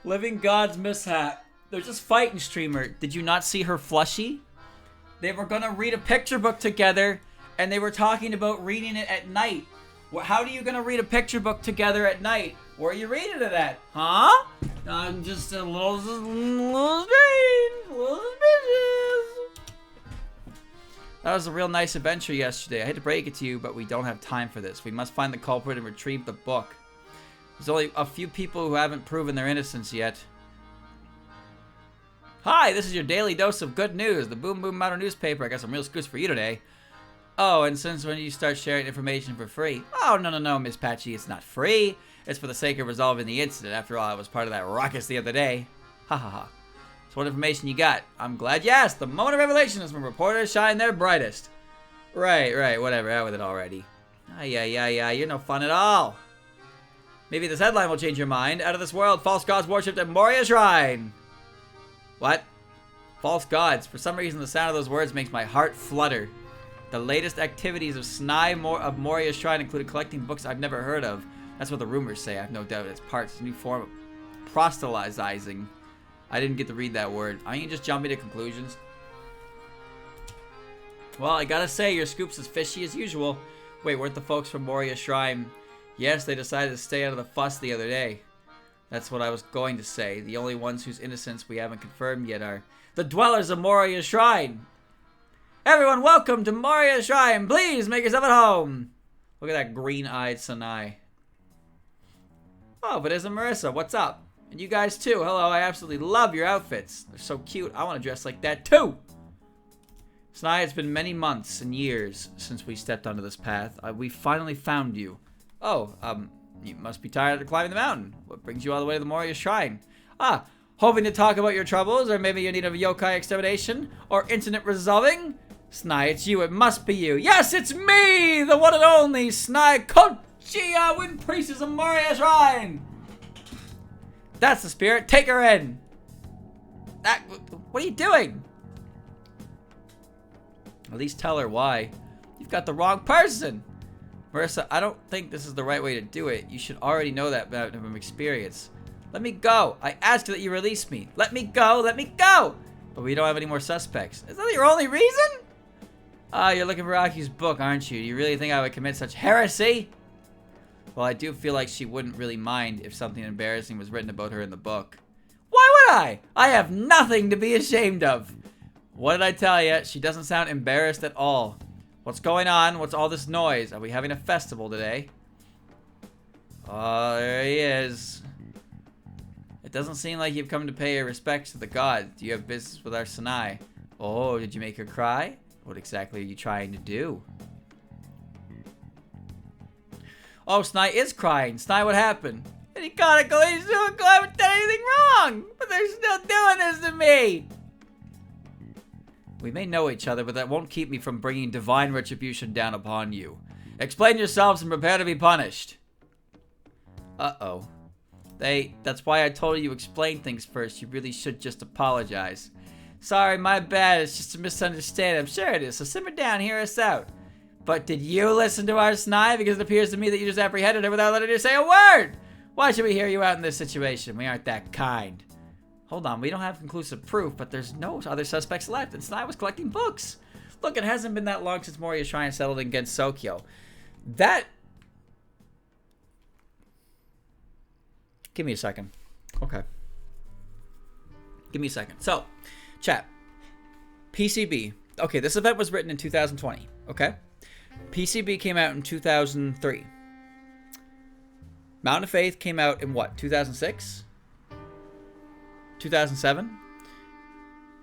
Living God's mishap. They're just fighting, streamer. Did you not see her flushy? They were gonna read a picture book together, and they were talking about reading it at night. How are you gonna read a picture book together at night? Where are you reading it at? Huh? I'm just a little strange. Little suspicious. That was a real nice adventure yesterday. I hate to break it to you, but we don't have time for this. We must find the culprit and retrieve the book. There's only a few people who haven't proven their innocence yet. Hi, this is your daily dose of good news. The Boom Boom Mountain newspaper. I got some real scoops for you today. Oh, and since when do you start sharing information for free? Oh, no, Miss Patchy. It's not free. It's for the sake of resolving the incident. After all, I was part of that ruckus the other day. Ha ha ha. So what information you got? I'm glad you asked. The moment of revelation is when reporters shine their brightest. Right. Whatever. Out with it already. Yeah. You're no fun at all. Maybe this headline will change your mind. Out of this world, false gods worshipped at Moria Shrine. What? False gods. For some reason, the sound of those words makes my heart flutter. The latest activities of of Moria Shrine included collecting books I've never heard of. That's what the rumors say. I have no doubt it's a new form of proselytizing. I didn't get to read that word. Aren't you just jumping to conclusions? Well, I gotta say, your scoop's as fishy as usual. Wait, weren't the folks from Moria Shrine... Yes, they decided to stay out of the fuss the other day. That's what I was going to say. The only ones whose innocence we haven't confirmed yet are the dwellers of Moria Shrine. Everyone, welcome to Moria Shrine. Please make yourself at home. Look at that green-eyed Sanai. Oh, but isn't Marissa? What's up? And you guys too. Hello, I absolutely love your outfits. They're so cute. I want to dress like that too. Sanai, it's been many months and years since we stepped onto this path. We finally found you. Oh, you must be tired of climbing the mountain. What brings you all the way to the Moria Shrine? Ah, hoping to talk about your troubles, or maybe you need a yokai extermination, or incident resolving? Snai, it's you. It must be you. Yes, it's me, the one and only Snai Kaguya, Wind Priestess of Moria Shrine. That's the spirit. Take her in. What are you doing? At least tell her why. You've got the wrong person. Marissa, I don't think this is the right way to do it. You should already know that from experience. Let me go. I asked that you release me. Let me go. Let me go. But we don't have any more suspects. Is that your only reason? You're looking for Aki's book, aren't you? Do you really think I would commit such heresy? Well, I do feel like she wouldn't really mind if something embarrassing was written about her in the book. Why would I? I have nothing to be ashamed of. What did I tell you? She doesn't sound embarrassed at all. What's going on? What's all this noise? Are we having a festival today? Oh, there he is. It doesn't seem like you've come to pay your respects to the gods. Do you have business with our Sanai? Oh, did you make her cry? What exactly are you trying to do? Oh, Snai is crying. Snai, what happened? And he gotta go. He's doing good. I haven't done anything wrong. But they're still doing this to me. We may know each other, but that won't keep me from bringing divine retribution down upon you. Explain yourselves and prepare to be punished. Uh-oh. That's why I told you explain things first. You really should just apologize. Sorry, my bad. It's just a misunderstanding. I'm sure it is. So simmer down, hear us out. But did you listen to our Snai? Because it appears to me that you just apprehended her without letting her say a word. Why should we hear you out in this situation? We aren't that kind. Hold on, we don't have conclusive proof, but there's no other suspects left, and Snai was collecting books. Look, it hasn't been that long since Moria Shrine settled against Sokyo. Give me a second. Okay. Give me a second. So, chat. PCB. Okay, this event was written in 2020, okay? PCB came out in 2003. Mountain of Faith came out in what, 2006? 2007?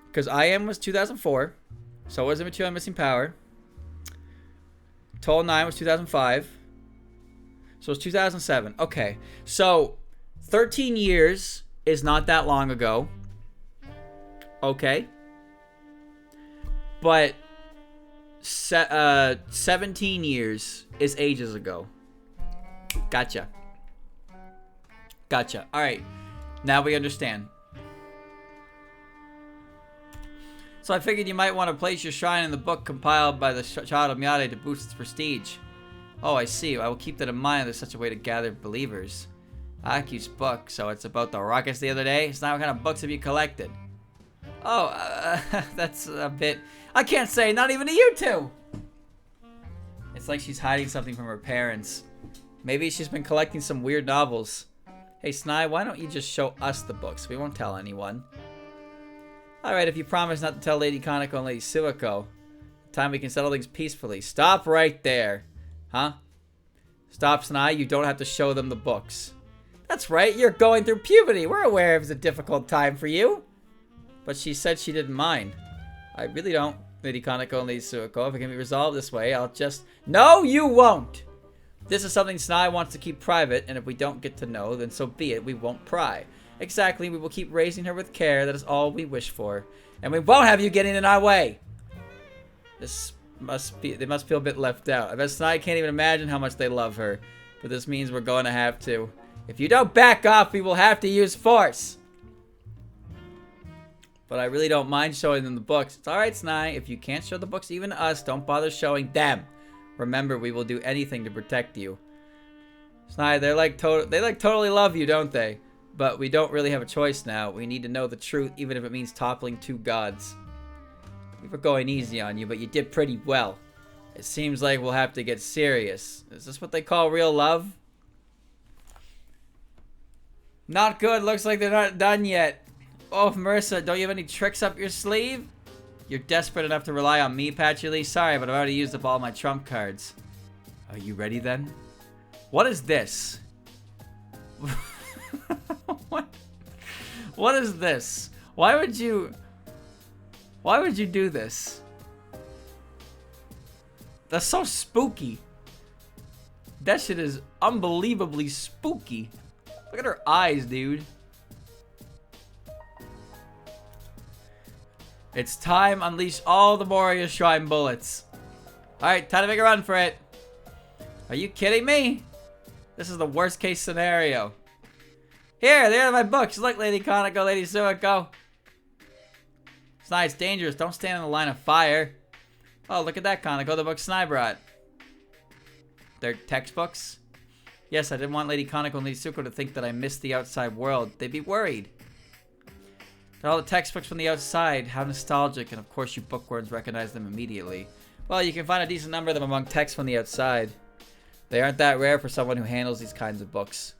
Because I Am was 2004. So was Immature and Missing Power. Toll 9 was 2005. So it's 2007. Okay. So 13 years is not that long ago. Okay. But 17 years is ages ago. Gotcha. Gotcha. Alright. Now we understand. So I figured you might want to place your shrine in the book compiled by the Child of Miyade to boost its prestige. Oh, I see. I will keep that in mind. There's such a way to gather believers. Aki's book, so it's about the ruckus the other day. It's not what kind of books have you collected? Oh, that's a bit... I can't say, not even to you two! It's like she's hiding something from her parents. Maybe she's been collecting some weird novels. Hey, Snai, why don't you just show us the books? We won't tell anyone. Alright, if you promise not to tell Lady Kaneko and Lady Suiko, time we can settle things peacefully. Stop right there. Huh? Stop, Snai. You don't have to show them the books. That's right. You're going through puberty. We're aware it's a difficult time for you. But she said she didn't mind. I really don't, Lady Kaneko and Lady Suiko. If it can be resolved this way, I'll just... No, you won't! This is something Snai wants to keep private, and if we don't get to know, then so be it. We won't pry. Exactly, we will keep raising her with care. That is all we wish for. And we won't have you getting in our way! They must feel a bit left out. I bet Snai can't even imagine how much they love her. But this means we're going to have to. If you don't back off, we will have to use force! But I really don't mind showing them the books. It's alright, Snai. If you can't show the books even to us, don't bother showing them. Remember, we will do anything to protect you. Snai, they totally love you, don't they? But we don't really have a choice now. We need to know the truth, even if it means toppling two gods. We were going easy on you, but you did pretty well. It seems like we'll have to get serious. Is this what they call real love? Not good. Looks like they're not done yet. Oh, Marissa, don't you have any tricks up your sleeve? You're desperate enough to rely on me, Patchouli? Sorry, but I've already used up all my trump cards. Are you ready then? What is this? What is this? Why would you do this? That's so spooky. That shit is unbelievably spooky. Look at her eyes, dude. It's time. Unleash all the Moria Shrine bullets. Alright, time to make a run for it. Are you kidding me? This is the worst case scenario. Here, there are my books. Look, Lady Kaneko, Lady Suiko. Snai, it's dangerous. Don't stand in the line of fire. Oh, look at that, Kaneko. The books Snai brought. They're textbooks? Yes, I didn't want Lady Kaneko and Lady Suiko to think that I missed the outside world. They'd be worried. They're all the textbooks from the outside. How nostalgic. And of course, you bookworms recognize them immediately. Well, you can find a decent number of them among texts from the outside. They aren't that rare for someone who handles these kinds of books.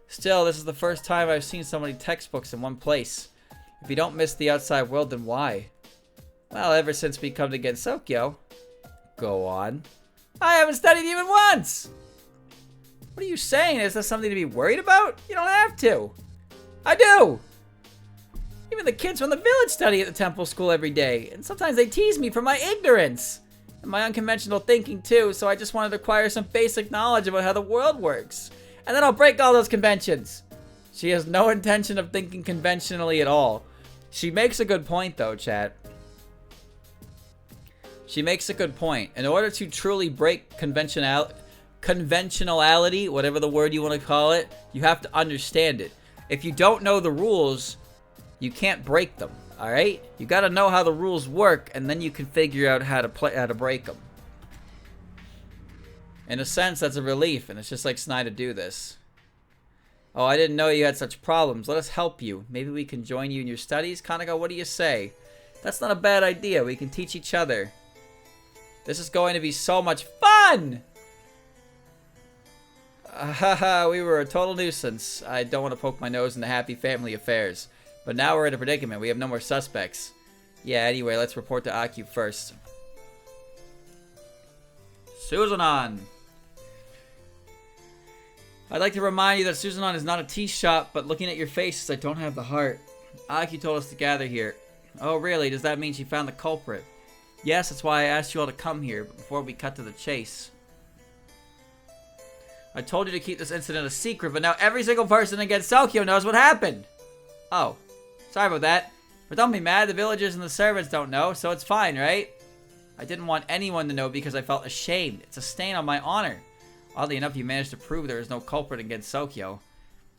Still, this is the first time I've seen so many textbooks in one place. If you don't miss the outside world, then why? Well, ever since we come to Gensokyo. Go on. I haven't studied even once! What are you saying? Is that something to be worried about? You don't have to. I do! Even the kids from the village study at the temple school every day, and sometimes they tease me for my ignorance. And my unconventional thinking too, so I just wanted to acquire some basic knowledge about how the world works. And then I'll break all those conventions. She has no intention of thinking conventionally at all. She makes a good point though, chat. She makes a good point. In order to truly break conventionality, whatever the word you want to call it, you have to understand it. If you don't know the rules, you can't break them. Alright? You gotta know how the rules work, and then you can figure out how to break them. In a sense, that's a relief, and it's just like Snai to do this. Oh, I didn't know you had such problems. Let us help you. Maybe we can join you in your studies? Kaneko, what do you say? That's not a bad idea. We can teach each other. This is going to be so much fun! Haha, we were a total nuisance. I don't want to poke my nose into happy family affairs. But now we're in a predicament. We have no more suspects. Yeah, anyway, let's report to Aku first. Suzunan! I'd like to remind you that Suzunan is not a tea shop, but looking at your faces, I don't have the heart. Aki told us to gather here. Oh, really? Does that mean she found the culprit? Yes, that's why I asked you all to come here, but before we cut to the chase. I told you to keep this incident a secret, but now every single person in Gensokyo knows what happened. Oh, sorry about that. But don't be mad, the villagers and the servants don't know, so it's fine, right? I didn't want anyone to know because I felt ashamed. It's a stain on my honor. Oddly enough, you managed to prove there is no culprit in Gensokyo.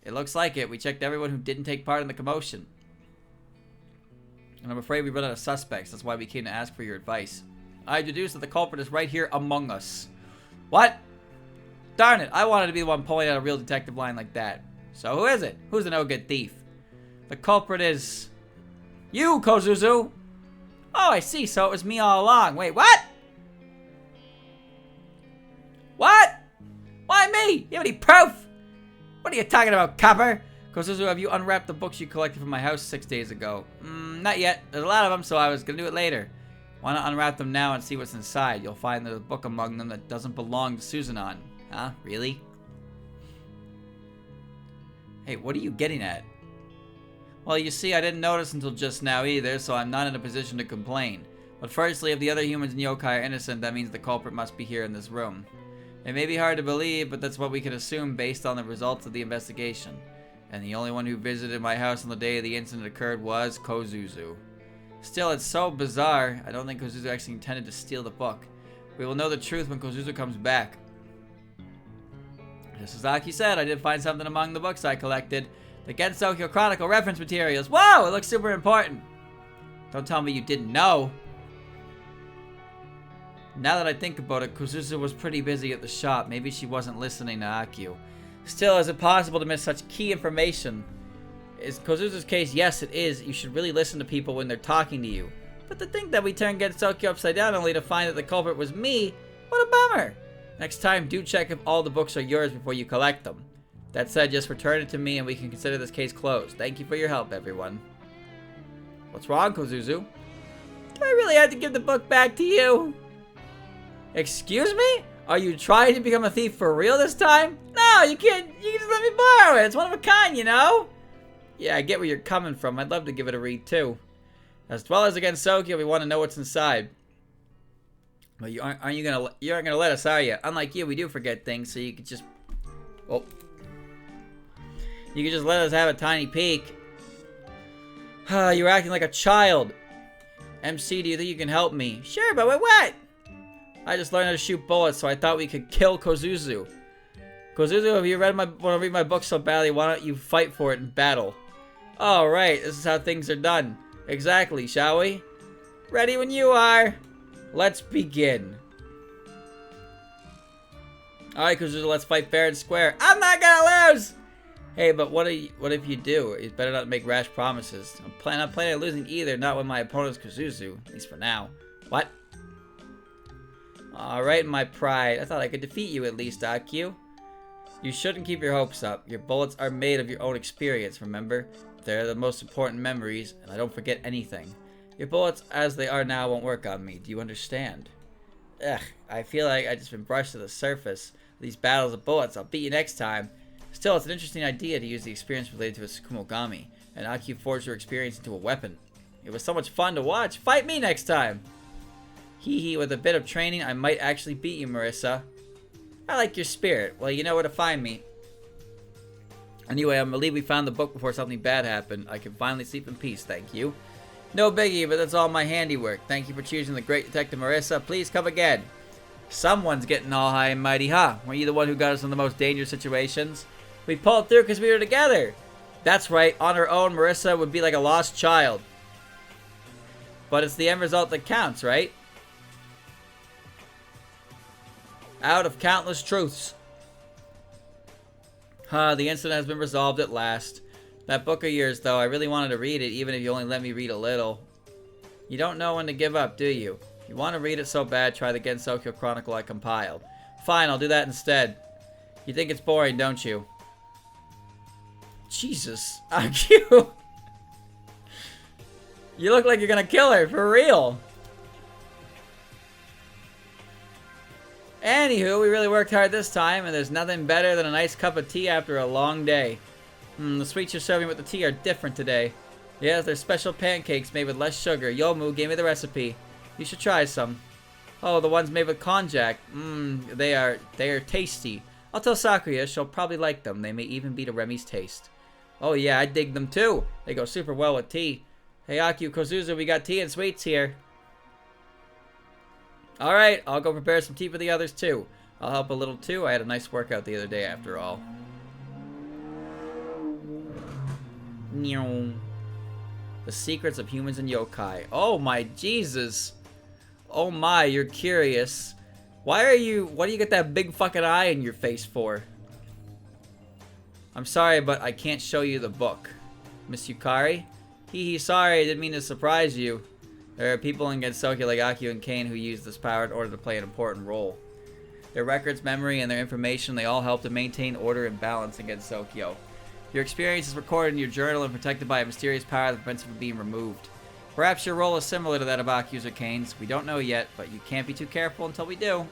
It looks like it. We checked everyone who didn't take part in the commotion. And I'm afraid we run out of suspects. That's why we came to ask for your advice. I deduce that the culprit is right here among us. What? Darn it. I wanted to be the one pulling out a real detective line like that. So who is it? Who's the no-good thief? The culprit is... you, Kosuzu! Oh, I see. So it was me all along. Wait, what? What? Why me? You have any proof? What are you talking about, copper? Kosuzu, have you unwrapped the books you collected from my house 6 days ago? Not yet. There's a lot of them, so I was gonna do it later. Why not unwrap them now and see what's inside? You'll find there's a book among them that doesn't belong to Suzunan. Huh? Really? Hey, what are you getting at? Well, you see, I didn't notice until just now either, so I'm not in a position to complain. But firstly, if the other humans and yokai are innocent, that means the culprit must be here in this room. It may be hard to believe, but that's what we can assume based on the results of the investigation. And the only one who visited my house on the day the incident occurred was Kosuzu. Still, it's so bizarre. I don't think Kosuzu actually intended to steal the book. We will know the truth when Kosuzu comes back. Just as Aki said, I did find something among the books I collected. The Gensokyo Chronicle reference materials. Whoa, it looks super important. Don't tell me you didn't know. Now that I think about it, Kosuzu was pretty busy at the shop. Maybe she wasn't listening to Aku. Still, is it possible to miss such key information? Is Kosuzu's case? Yes, it is. You should really listen to people when they're talking to you. But to think that we turned Gensokyo upside down only to find that the culprit was me, what a bummer. Next time, do check if all the books are yours before you collect them. That said, just return it to me and we can consider this case closed. Thank you for your help, everyone. What's wrong, Kosuzu? Do I really have to give the book back to you? Excuse me? Are you trying to become a thief for real this time? No, you can't. You can just let me borrow it. It's one of a kind, you know? Yeah, I get where you're coming from. I'd love to give it a read, too. As well as against Sokyo, we want to know what's inside. Well, you aren't gonna let us, are you? Unlike you, we do forget things, so you could just, oh, you could just let us have a tiny peek. You're acting like a child. MC, do you think you can help me? Sure, but with what? I just learned how to shoot bullets, so I thought we could kill Kosuzu. Kosuzu, if you want to read my book so badly, why don't you fight for it in battle? All right, this is how things are done. Exactly, shall we? Ready when you are. Let's begin. Alright, Kosuzu, let's fight fair and square. I'm not gonna lose! Hey, but what if you do? It's better not to make rash promises. I'm not planning on losing either, not when my opponent's Kosuzu. At least for now. What? Alright, my pride. I thought I could defeat you at least, Aku. You shouldn't keep your hopes up. Your bullets are made of your own experience, remember? They're the most important memories, and I don't forget anything. Your bullets, as they are now, won't work on me. Do you understand? Ugh, I feel like I just been brushed to the surface. These battles of bullets, I'll beat you next time. Still, it's an interesting idea to use the experience related to a Tsukumogami, and Aku forged your experience into a weapon. It was so much fun to watch. Fight me next time! Hee hee, with a bit of training, I might actually beat you, Marissa. I like your spirit. Well, you know where to find me. Anyway, I believe we found the book before something bad happened. I can finally sleep in peace, thank you. No biggie, but that's all my handiwork. Thank you for choosing the great detective Marissa. Please come again. Someone's getting all high and mighty, huh? Were you the one who got us in the most dangerous situations? We pulled through because we were together. That's right. On her own, Marissa would be like a lost child. But it's the end result that counts, right? Out of countless truths. The incident has been resolved at last. That book of yours, though, I really wanted to read it, even if you only let me read a little. You don't know when to give up, do you? If you want to read it so bad, try the Gensokyo Chronicle I compiled. Fine, I'll do that instead. You think it's boring, don't you? Jesus, Aku. You look like you're gonna kill her, for real. Anywho, we really worked hard this time, and there's nothing better than a nice cup of tea after a long day. The sweets you're serving with the tea are different today. Yes, they're special pancakes made with less sugar. Yomu gave me the recipe. You should try some. Oh, the ones made with konjac. They are tasty. I'll tell Sakuya, she'll probably like them. They may even beat a Remy's taste. Oh yeah, I dig them too. They go super well with tea. Hey Aku, Kosuzu, we got tea and sweets here. Alright, I'll go prepare some tea for the others too. I'll help a little too. I had a nice workout the other day after all. The secrets of humans and yokai. Oh my Jesus. Oh my, you're curious. What do you get that big fucking eye in your face for? I'm sorry, but I can't show you the book. Miss Yukari? Hee, sorry, I didn't mean to surprise you. There are people in Gensokyo like Aku and Kane who use this power in order to play an important role. Their records, memory, and their information, they all help to maintain order and balance in Gensokyo. Your experience is recorded in your journal and protected by a mysterious power that prevents it from being removed. Perhaps your role is similar to that of Aku's or Kane's. We don't know yet, but you can't be too careful until we do.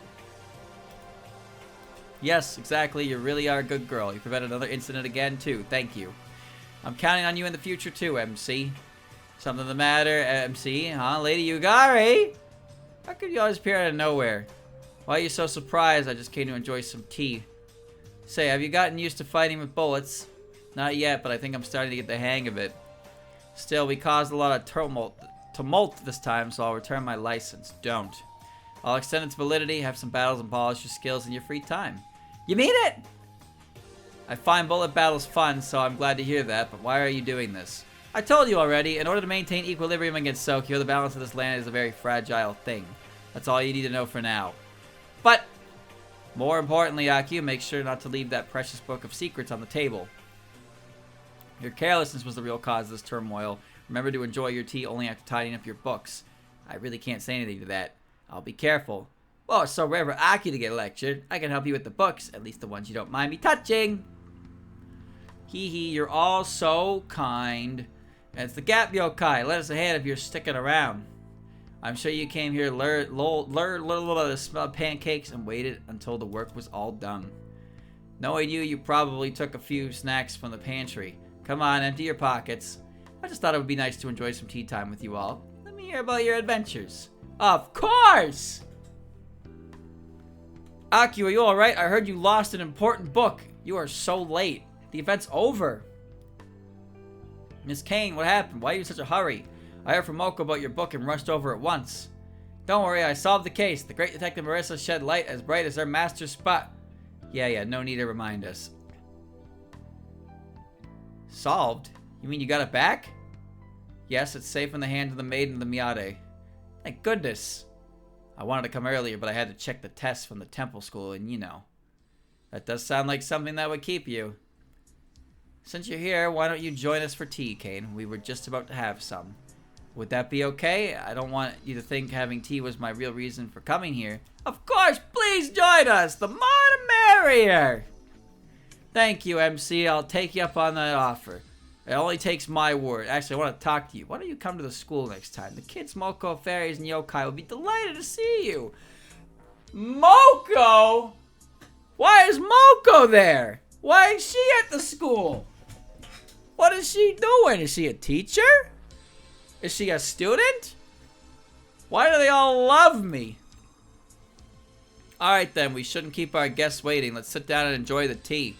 Yes, exactly. You really are a good girl. You prevented another incident again, too. Thank you. I'm counting on you in the future, too, MC. Something the matter, MC? Huh, Lady Yugari? How could you always appear out of nowhere? Why are you so surprised? I just came to enjoy some tea. Say, have you gotten used to fighting with bullets? Not yet, but I think I'm starting to get the hang of it. Still, we caused a lot of tumult this time, so I'll return my license. Don't. I'll extend its validity, have some battles, and polish your skills in your free time. You mean it? I find bullet battles fun, so I'm glad to hear that, but why are you doing this? I told you already, in order to maintain equilibrium against Sokyo, the balance of this land is a very fragile thing. That's all you need to know for now. But, more importantly, Aku, make sure not to leave that precious book of secrets on the table. Your carelessness was the real cause of this turmoil. Remember to enjoy your tea only after tidying up your books. I really can't say anything to that. I'll be careful. Well, it's so rare for Aku to get lectured. I can help you with the books, at least the ones you don't mind me touching. Hee hee, you're all so kind. And it's the Gap Yokai. Let us ahead if you're sticking around. I'm sure you came here to smell pancakes and waited until the work was all done. Knowing you probably took a few snacks from the pantry. Come on, empty your pockets. I just thought it would be nice to enjoy some tea time with you all. Let me hear about your adventures. Of course! Aki, are you alright? I heard you lost an important book. You are so late. The event's over. Miss Kane, what happened? Why are you in such a hurry? I heard from Moko about your book and rushed over at once. Don't worry, I solved the case. The great detective Marissa shed light as bright as our master's spot. Yeah, no need to remind us. Solved? You mean you got it back? Yes, it's safe in the hands of the maiden of the Miyade. Thank goodness. I wanted to come earlier, but I had to check the tests from the temple school, and you know. That does sound like something that would keep you. Since you're here, why don't you join us for tea, Kane? We were just about to have some. Would that be okay? I don't want you to think having tea was my real reason for coming here. Of course, please join us! The more the merrier! Thank you, MC. I'll take you up on that offer. It only takes my word. Actually, I want to talk to you. Why don't you come to the school next time? The kids, Moko, fairies, and yokai will be delighted to see you. Moko? Why is Moko there? Why is she at the school? What is she doing? Is she a teacher? Is she a student? Why do they all love me? Alright then, we shouldn't keep our guests waiting. Let's sit down and enjoy the tea.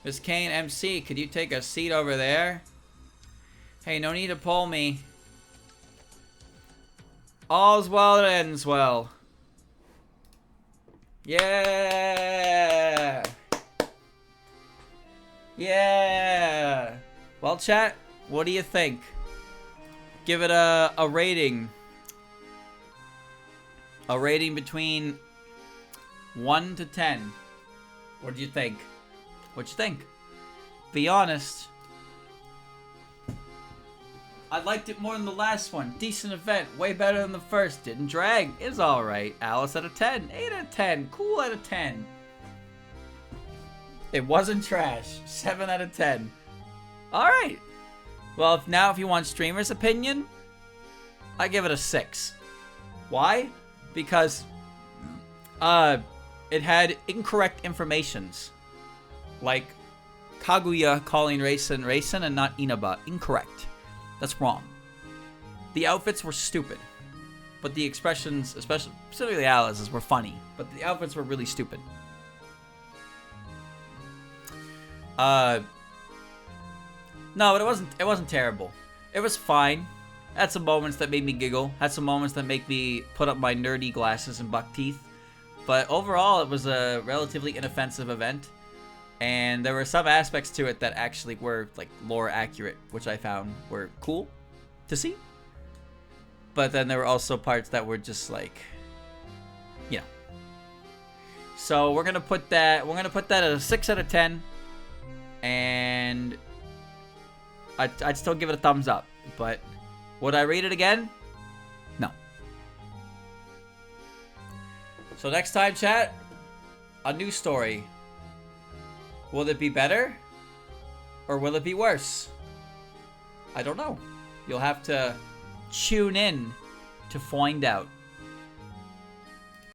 Miss Kane, MC, could you take a seat over there? Hey, no need to pull me. All's well that ends well. Yeah! Yeah! Well, chat, what do you think? Give it a rating. A rating between 1 to 10. What do you think? What'd you think? Be honest. I liked it more than the last one. Decent event. Way better than the first. Didn't drag. It's alright. Alice out of 10. 8 out of 10. Cool out of 10. It wasn't trash. 7 out of 10. Alright. Well, if you want streamer's opinion, I give it a 6. Why? Because it had incorrect informations. Like Kaguya calling Raisin and not Inaba. Incorrect. That's wrong. The outfits were stupid. But the expressions, specifically Alice's, were funny. But the outfits were really stupid. No, but it wasn't terrible. It was fine. Had some moments that made me giggle. Had some moments that make me put up my nerdy glasses and buck teeth. But overall, it was a relatively inoffensive event. And there were some aspects to it that actually were like lore accurate, which I found were cool to see. But then there were also parts that were just like, you know. So we're gonna put that at a 6 out of 10. And I'd still give it a thumbs up. But would I rate it again? No. So next time, chat, a new story. Will it be better? Or will it be worse? I don't know. You'll have to tune in to find out.